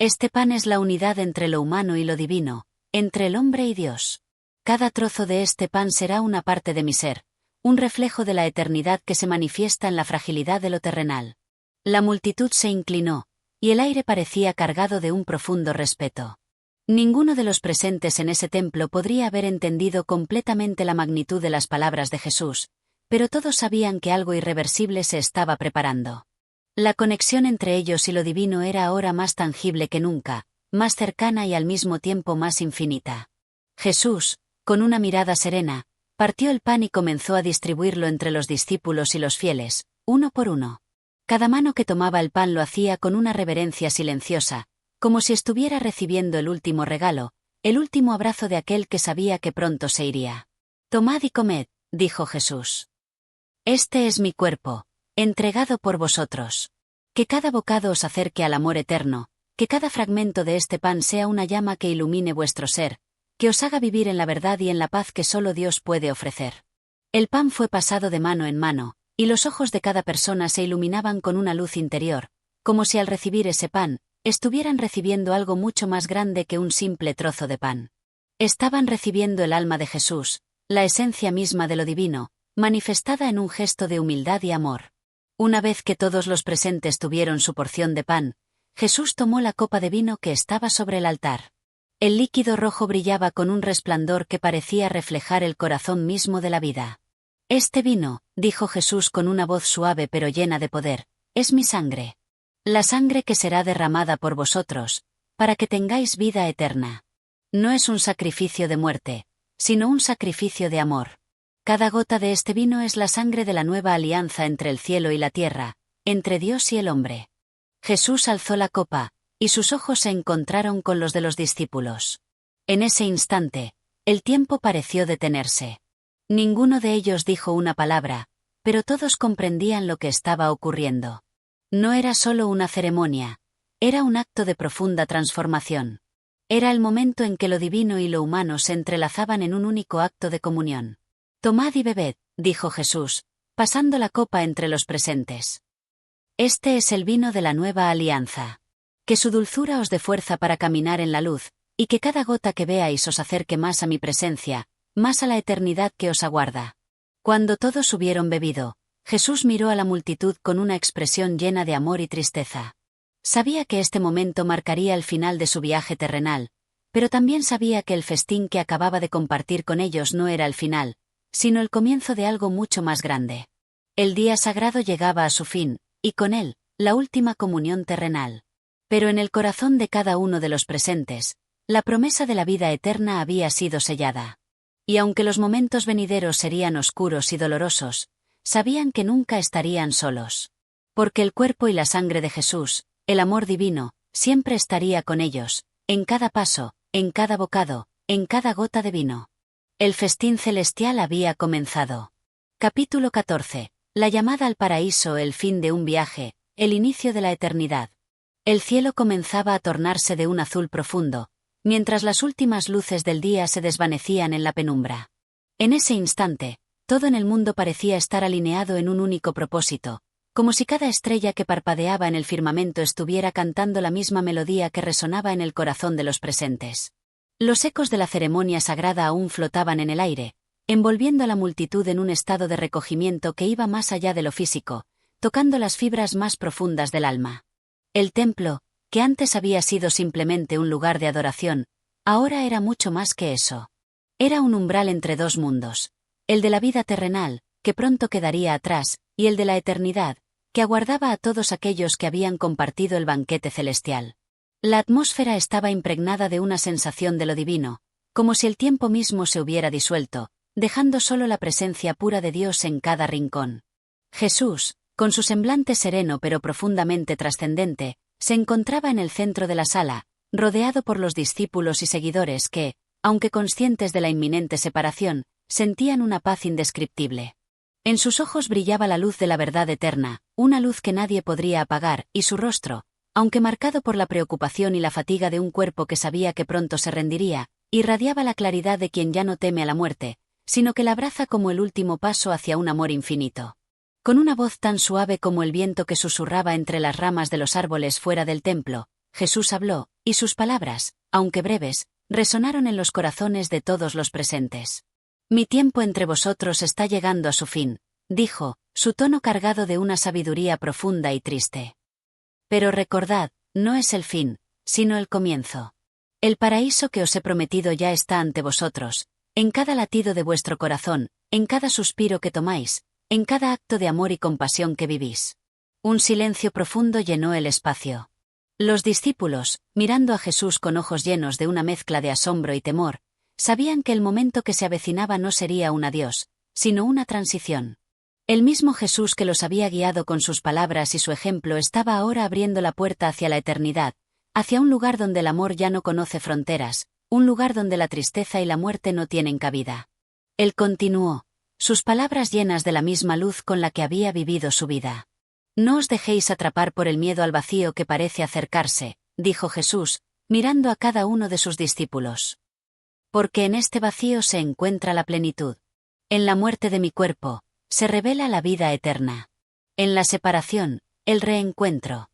Este pan es la unidad entre lo humano y lo divino, entre el hombre y Dios. Cada trozo de este pan será una parte de mi ser, un reflejo de la eternidad que se manifiesta en la fragilidad de lo terrenal. La multitud se inclinó, y el aire parecía cargado de un profundo respeto. Ninguno de los presentes en ese templo podría haber entendido completamente la magnitud de las palabras de Jesús, pero todos sabían que algo irreversible se estaba preparando. La conexión entre ellos y lo divino era ahora más tangible que nunca, más cercana y al mismo tiempo más infinita. Jesús, con una mirada serena, partió el pan y comenzó a distribuirlo entre los discípulos y los fieles, uno por uno. Cada mano que tomaba el pan lo hacía con una reverencia silenciosa, como si estuviera recibiendo el último regalo, el último abrazo de aquel que sabía que pronto se iría. Tomad y comed, dijo Jesús. Este es mi cuerpo, entregado por vosotros. Que cada bocado os acerque al amor eterno, que cada fragmento de este pan sea una llama que ilumine vuestro ser, que os haga vivir en la verdad y en la paz que solo Dios puede ofrecer. El pan fue pasado de mano en mano, y los ojos de cada persona se iluminaban con una luz interior, como si al recibir ese pan, estuvieran recibiendo algo mucho más grande que un simple trozo de pan. Estaban recibiendo el alma de Jesús, la esencia misma de lo divino, manifestada en un gesto de humildad y amor. Una vez que todos los presentes tuvieron su porción de pan, Jesús tomó la copa de vino que estaba sobre el altar. El líquido rojo brillaba con un resplandor que parecía reflejar el corazón mismo de la vida. Este vino, dijo Jesús con una voz suave pero llena de poder, es mi sangre. La sangre que será derramada por vosotros, para que tengáis vida eterna. No es un sacrificio de muerte, sino un sacrificio de amor. Cada gota de este vino es la sangre de la nueva alianza entre el cielo y la tierra, entre Dios y el hombre. Jesús alzó la copa, y sus ojos se encontraron con los de los discípulos. En ese instante, el tiempo pareció detenerse. Ninguno de ellos dijo una palabra, pero todos comprendían lo que estaba ocurriendo. No era solo una ceremonia, era un acto de profunda transformación. Era el momento en que lo divino y lo humano se entrelazaban en un único acto de comunión. Tomad y bebed, dijo Jesús, pasando la copa entre los presentes. Este es el vino de la nueva alianza. Que su dulzura os dé fuerza para caminar en la luz, y que cada gota que veáis os acerque más a mi presencia, más a la eternidad que os aguarda. Cuando todos hubieron bebido, Jesús miró a la multitud con una expresión llena de amor y tristeza. Sabía que este momento marcaría el final de su viaje terrenal, pero también sabía que el festín que acababa de compartir con ellos no era el final, sino el comienzo de algo mucho más grande. El día sagrado llegaba a su fin, y con él, la última comunión terrenal. Pero en el corazón de cada uno de los presentes, la promesa de la vida eterna había sido sellada. Y aunque los momentos venideros serían oscuros y dolorosos, sabían que nunca estarían solos. Porque el cuerpo y la sangre de Jesús, el amor divino, siempre estaría con ellos, en cada paso, en cada bocado, en cada gota de vino. El festín celestial había comenzado. Capítulo 14. La llamada al paraíso, el fin de un viaje, el inicio de la eternidad. El cielo comenzaba a tornarse de un azul profundo, mientras las últimas luces del día se desvanecían en la penumbra. En ese instante, todo en el mundo parecía estar alineado en un único propósito, como si cada estrella que parpadeaba en el firmamento estuviera cantando la misma melodía que resonaba en el corazón de los presentes. Los ecos de la ceremonia sagrada aún flotaban en el aire, envolviendo a la multitud en un estado de recogimiento que iba más allá de lo físico, tocando las fibras más profundas del alma. El templo, que antes había sido simplemente un lugar de adoración, ahora era mucho más que eso. Era un umbral entre dos mundos, el de la vida terrenal, que pronto quedaría atrás, y el de la eternidad, que aguardaba a todos aquellos que habían compartido el banquete celestial. La atmósfera estaba impregnada de una sensación de lo divino, como si el tiempo mismo se hubiera disuelto, dejando solo la presencia pura de Dios en cada rincón. Jesús, con su semblante sereno pero profundamente trascendente, se encontraba en el centro de la sala, rodeado por los discípulos y seguidores que, aunque conscientes de la inminente separación, sentían una paz indescriptible. En sus ojos brillaba la luz de la verdad eterna, una luz que nadie podría apagar, y su rostro, aunque marcado por la preocupación y la fatiga de un cuerpo que sabía que pronto se rendiría, irradiaba la claridad de quien ya no teme a la muerte, sino que la abraza como el último paso hacia un amor infinito. Con una voz tan suave como el viento que susurraba entre las ramas de los árboles fuera del templo, Jesús habló, y sus palabras, aunque breves, resonaron en los corazones de todos los presentes. Mi tiempo entre vosotros está llegando a su fin, dijo, su tono cargado de una sabiduría profunda y triste. Pero recordad, no es el fin, sino el comienzo. El paraíso que os he prometido ya está ante vosotros, en cada latido de vuestro corazón, en cada suspiro que tomáis, en cada acto de amor y compasión que vivís. Un silencio profundo llenó el espacio. Los discípulos, mirando a Jesús con ojos llenos de una mezcla de asombro y temor, sabían que el momento que se avecinaba no sería un adiós, sino una transición. El mismo Jesús que los había guiado con sus palabras y su ejemplo estaba ahora abriendo la puerta hacia la eternidad, hacia un lugar donde el amor ya no conoce fronteras, un lugar donde la tristeza y la muerte no tienen cabida. Él continuó, sus palabras llenas de la misma luz con la que había vivido su vida. No os dejéis atrapar por el miedo al vacío que parece acercarse, dijo Jesús, mirando a cada uno de sus discípulos. Porque en este vacío se encuentra la plenitud. En la muerte de mi cuerpo, se revela la vida eterna. En la separación, el reencuentro.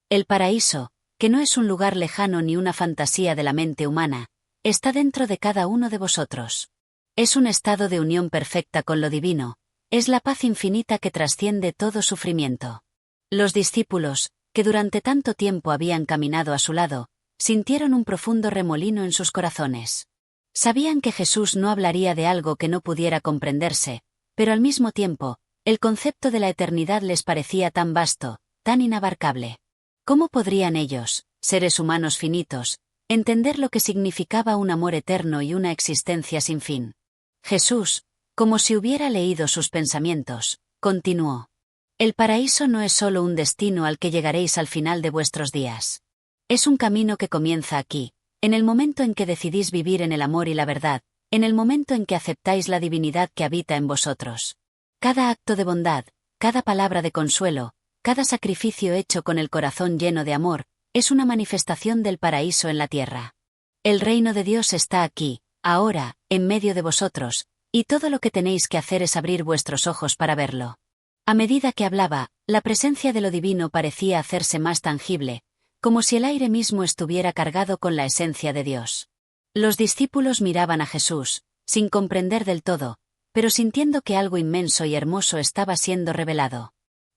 El paraíso, que no es un lugar lejano ni una fantasía de la mente humana, está dentro de cada uno de vosotros. Es un estado de unión perfecta con lo divino, es la paz infinita que trasciende todo sufrimiento. Los discípulos, que durante tanto tiempo habían caminado a su lado, sintieron un profundo remolino en sus corazones. Sabían que Jesús no hablaría de algo que no pudiera comprenderse, pero al mismo tiempo, el concepto de la eternidad les parecía tan vasto, tan inabarcable. ¿Cómo podrían ellos, seres humanos finitos, entender lo que significaba un amor eterno y una existencia sin fin? Jesús, como si hubiera leído sus pensamientos, continuó: el paraíso no es solo un destino al que llegaréis al final de vuestros días. Es un camino que comienza aquí, en el momento en que decidís vivir en el amor y la verdad, en el momento en que aceptáis la divinidad que habita en vosotros. Cada acto de bondad, cada palabra de consuelo, cada sacrificio hecho con el corazón lleno de amor, es una manifestación del paraíso en la tierra. El reino de Dios está aquí, ahora, en medio de vosotros, y todo lo que tenéis que hacer es abrir vuestros ojos para verlo. A medida que hablaba, la presencia de lo divino parecía hacerse más tangible, como si el aire mismo estuviera cargado con la esencia de Dios. Los discípulos miraban a Jesús, sin comprender del todo, pero sintiendo que algo inmenso y hermoso estaba siendo revelado.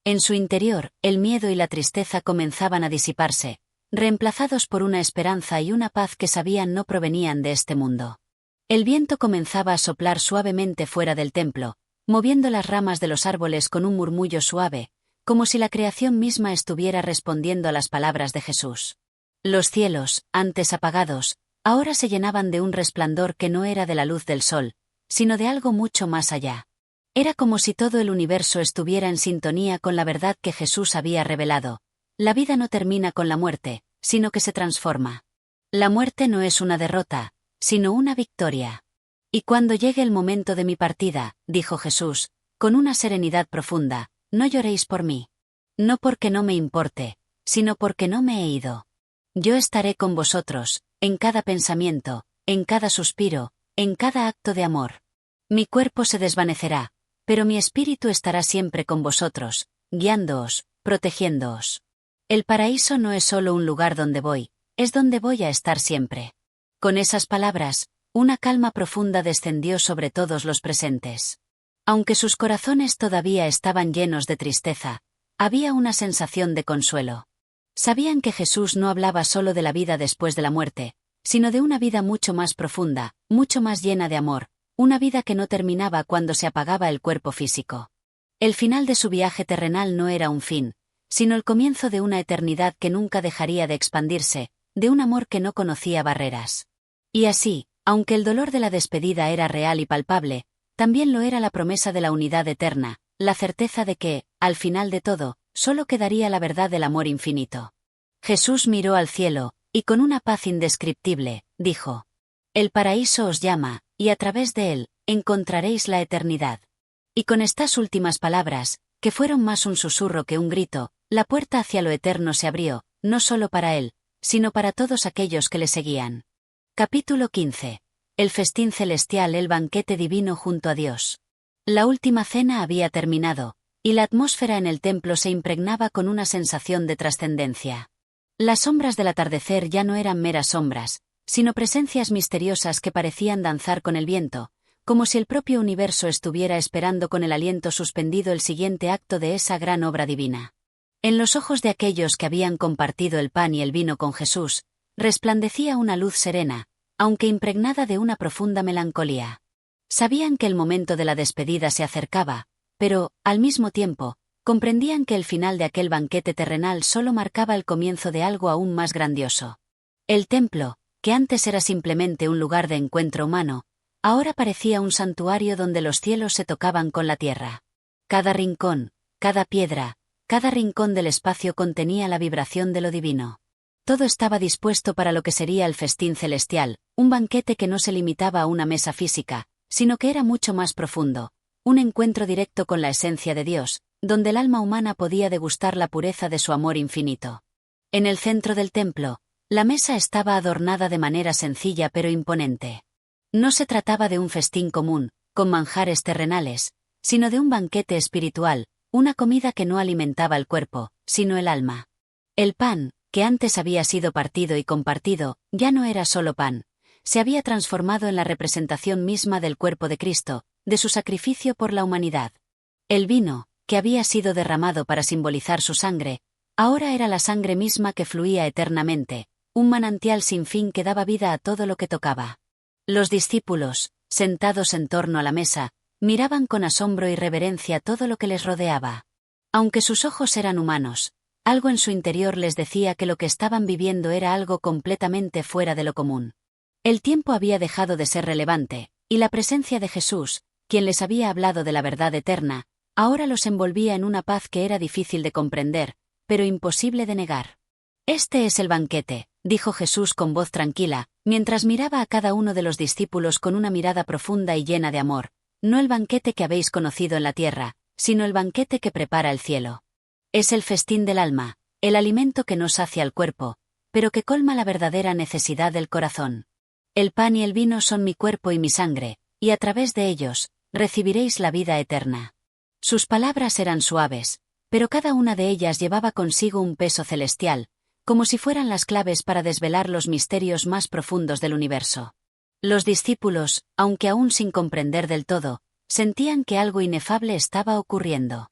En su interior, el miedo y la tristeza comenzaban a disiparse, reemplazados por una esperanza y una paz que sabían no provenían de este mundo. El viento comenzaba a soplar suavemente fuera del templo, moviendo las ramas de los árboles con un murmullo suave, como si la creación misma estuviera respondiendo a las palabras de Jesús. Los cielos, antes apagados, ahora se llenaban de un resplandor que no era de la luz del sol, sino de algo mucho más allá. Era como si todo el universo estuviera en sintonía con la verdad que Jesús había revelado. La vida no termina con la muerte, sino que se transforma. La muerte no es una derrota, sino una victoria. Y cuando llegue el momento de mi partida, dijo Jesús, con una serenidad profunda, no lloréis por mí. No porque no me importe, sino porque no me he ido. Yo estaré con vosotros, en cada pensamiento, en cada suspiro, en cada acto de amor. Mi cuerpo se desvanecerá, pero mi espíritu estará siempre con vosotros, guiándoos, protegiéndoos. El paraíso no es solo un lugar donde voy, es donde voy a estar siempre. Con esas palabras, una calma profunda descendió sobre todos los presentes. Aunque sus corazones todavía estaban llenos de tristeza, había una sensación de consuelo. Sabían que Jesús no hablaba solo de la vida después de la muerte, sino de una vida mucho más profunda, mucho más llena de amor, una vida que no terminaba cuando se apagaba el cuerpo físico. El final de su viaje terrenal no era un fin, sino el comienzo de una eternidad que nunca dejaría de expandirse, de un amor que no conocía barreras. Y así, aunque el dolor de la despedida era real y palpable, también lo era la promesa de la unidad eterna, la certeza de que, al final de todo, solo quedaría la verdad del amor infinito. Jesús miró al cielo, y con una paz indescriptible, dijo: el paraíso os llama, y a través de él, encontraréis la eternidad. Y con estas últimas palabras, que fueron más un susurro que un grito, la puerta hacia lo eterno se abrió, no solo para él, sino para todos aquellos que le seguían. Capítulo 15. El festín celestial, el banquete divino junto a Dios. La última cena había terminado, y la atmósfera en el templo se impregnaba con una sensación de trascendencia. Las sombras del atardecer ya no eran meras sombras, sino presencias misteriosas que parecían danzar con el viento, como si el propio universo estuviera esperando con el aliento suspendido el siguiente acto de esa gran obra divina. En los ojos de aquellos que habían compartido el pan y el vino con Jesús, resplandecía una luz serena, aunque impregnada de una profunda melancolía. Sabían que el momento de la despedida se acercaba, pero, al mismo tiempo, comprendían que el final de aquel banquete terrenal solo marcaba el comienzo de algo aún más grandioso. El templo, que antes era simplemente un lugar de encuentro humano, ahora parecía un santuario donde los cielos se tocaban con la tierra. Cada rincón, cada piedra, cada rincón del espacio contenía la vibración de lo divino. Todo estaba dispuesto para lo que sería el festín celestial, un banquete que no se limitaba a una mesa física, sino que era mucho más profundo, un encuentro directo con la esencia de Dios, donde el alma humana podía degustar la pureza de su amor infinito. En el centro del templo, la mesa estaba adornada de manera sencilla pero imponente. No se trataba de un festín común, con manjares terrenales, sino de un banquete espiritual, una comida que no alimentaba el cuerpo, sino el alma. El pan, que antes había sido partido y compartido, ya no era solo pan. Se había transformado en la representación misma del cuerpo de Cristo, de su sacrificio por la humanidad. El vino, que había sido derramado para simbolizar su sangre, ahora era la sangre misma que fluía eternamente, un manantial sin fin que daba vida a todo lo que tocaba. Los discípulos, sentados en torno a la mesa, miraban con asombro y reverencia todo lo que les rodeaba. Aunque sus ojos eran humanos, algo en su interior les decía que lo que estaban viviendo era algo completamente fuera de lo común. El tiempo había dejado de ser relevante, y la presencia de Jesús, quien les había hablado de la verdad eterna, ahora los envolvía en una paz que era difícil de comprender, pero imposible de negar. Este es el banquete, dijo Jesús con voz tranquila, mientras miraba a cada uno de los discípulos con una mirada profunda y llena de amor. No el banquete que habéis conocido en la tierra, sino el banquete que prepara el cielo. Es el festín del alma, el alimento que no sacia el cuerpo, pero que colma la verdadera necesidad del corazón. El pan y el vino son mi cuerpo y mi sangre, y a través de ellos, recibiréis la vida eterna. Sus palabras eran suaves, pero cada una de ellas llevaba consigo un peso celestial, como si fueran las claves para desvelar los misterios más profundos del universo. Los discípulos, aunque aún sin comprender del todo, sentían que algo inefable estaba ocurriendo.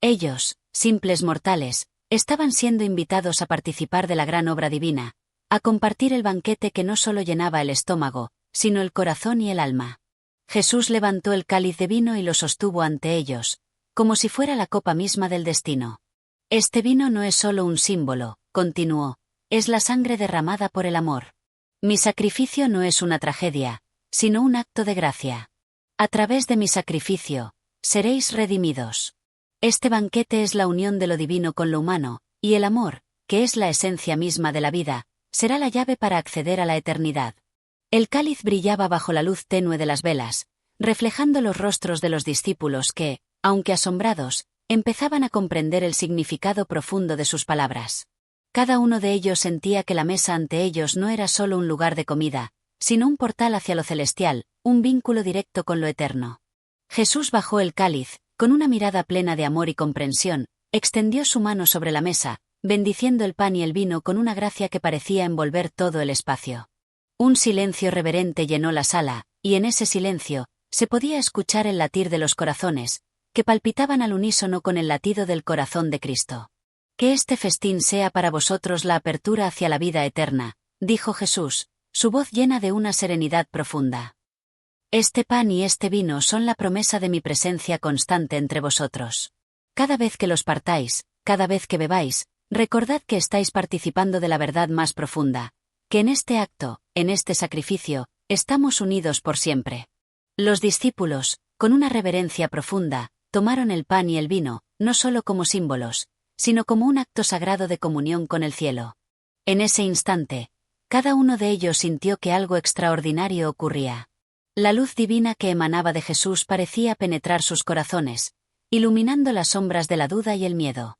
Ellos, simples mortales, estaban siendo invitados a participar de la gran obra divina, a compartir el banquete que no solo llenaba el estómago, sino el corazón y el alma. Jesús levantó el cáliz de vino y lo sostuvo ante ellos, como si fuera la copa misma del destino. Este vino no es solo un símbolo, continuó, es la sangre derramada por el amor. Mi sacrificio no es una tragedia, sino un acto de gracia. A través de mi sacrificio, seréis redimidos. Este banquete es la unión de lo divino con lo humano, y el amor, que es la esencia misma de la vida, será la llave para acceder a la eternidad. El cáliz brillaba bajo la luz tenue de las velas, reflejando los rostros de los discípulos que, aunque asombrados, empezaban a comprender el significado profundo de sus palabras. Cada uno de ellos sentía que la mesa ante ellos no era solo un lugar de comida, sino un portal hacia lo celestial, un vínculo directo con lo eterno. Jesús bajó el cáliz, con una mirada plena de amor y comprensión, extendió su mano sobre la mesa, bendiciendo el pan y el vino con una gracia que parecía envolver todo el espacio. Un silencio reverente llenó la sala, y en ese silencio, se podía escuchar el latir de los corazones, que palpitaban al unísono con el latido del corazón de Cristo. Que este festín sea para vosotros la apertura hacia la vida eterna, dijo Jesús, su voz llena de una serenidad profunda. Este pan y este vino son la promesa de mi presencia constante entre vosotros. Cada vez que los partáis, cada vez que bebáis, recordad que estáis participando de la verdad más profunda, que en este acto, en este sacrificio, estamos unidos por siempre. Los discípulos, con una reverencia profunda, tomaron el pan y el vino, no solo como símbolos, sino como un acto sagrado de comunión con el cielo. En ese instante, cada uno de ellos sintió que algo extraordinario ocurría. La luz divina que emanaba de Jesús parecía penetrar sus corazones, iluminando las sombras de la duda y el miedo.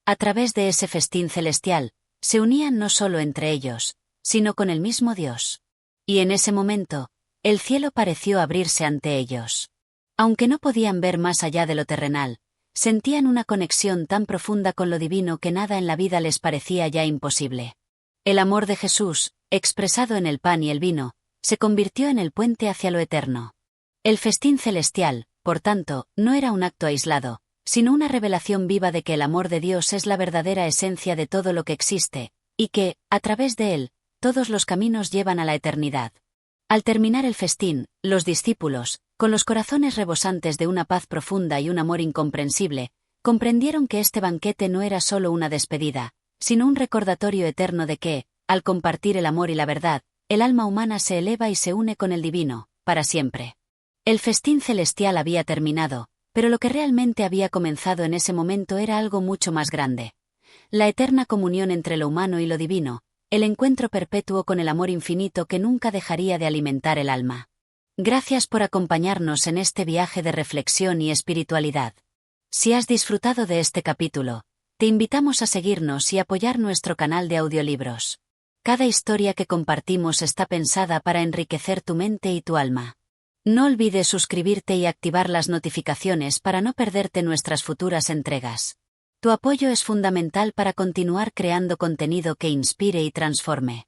A través de ese festín celestial, se unían no solo entre ellos, sino con el mismo Dios. Y en ese momento, el cielo pareció abrirse ante ellos. Aunque no podían ver más allá de lo terrenal, sentían una conexión tan profunda con lo divino que nada en la vida les parecía ya imposible. El amor de Jesús, expresado en el pan y el vino, se convirtió en el puente hacia lo eterno. El festín celestial, por tanto, no era un acto aislado, sino una revelación viva de que el amor de Dios es la verdadera esencia de todo lo que existe, y que, a través de él, todos los caminos llevan a la eternidad. Al terminar el festín, los discípulos, con los corazones rebosantes de una paz profunda y un amor incomprensible, comprendieron que este banquete no era solo una despedida, sino un recordatorio eterno de que, al compartir el amor y la verdad, el alma humana se eleva y se une con el divino, para siempre. El festín celestial había terminado, pero lo que realmente había comenzado en ese momento era algo mucho más grande. La eterna comunión entre lo humano y lo divino, el encuentro perpetuo con el amor infinito que nunca dejaría de alimentar el alma. Gracias por acompañarnos en este viaje de reflexión y espiritualidad. Si has disfrutado de este capítulo, te invitamos a seguirnos y apoyar nuestro canal de audiolibros. Cada historia que compartimos está pensada para enriquecer tu mente y tu alma. No olvides suscribirte y activar las notificaciones para no perderte nuestras futuras entregas. Tu apoyo es fundamental para continuar creando contenido que inspire y transforme.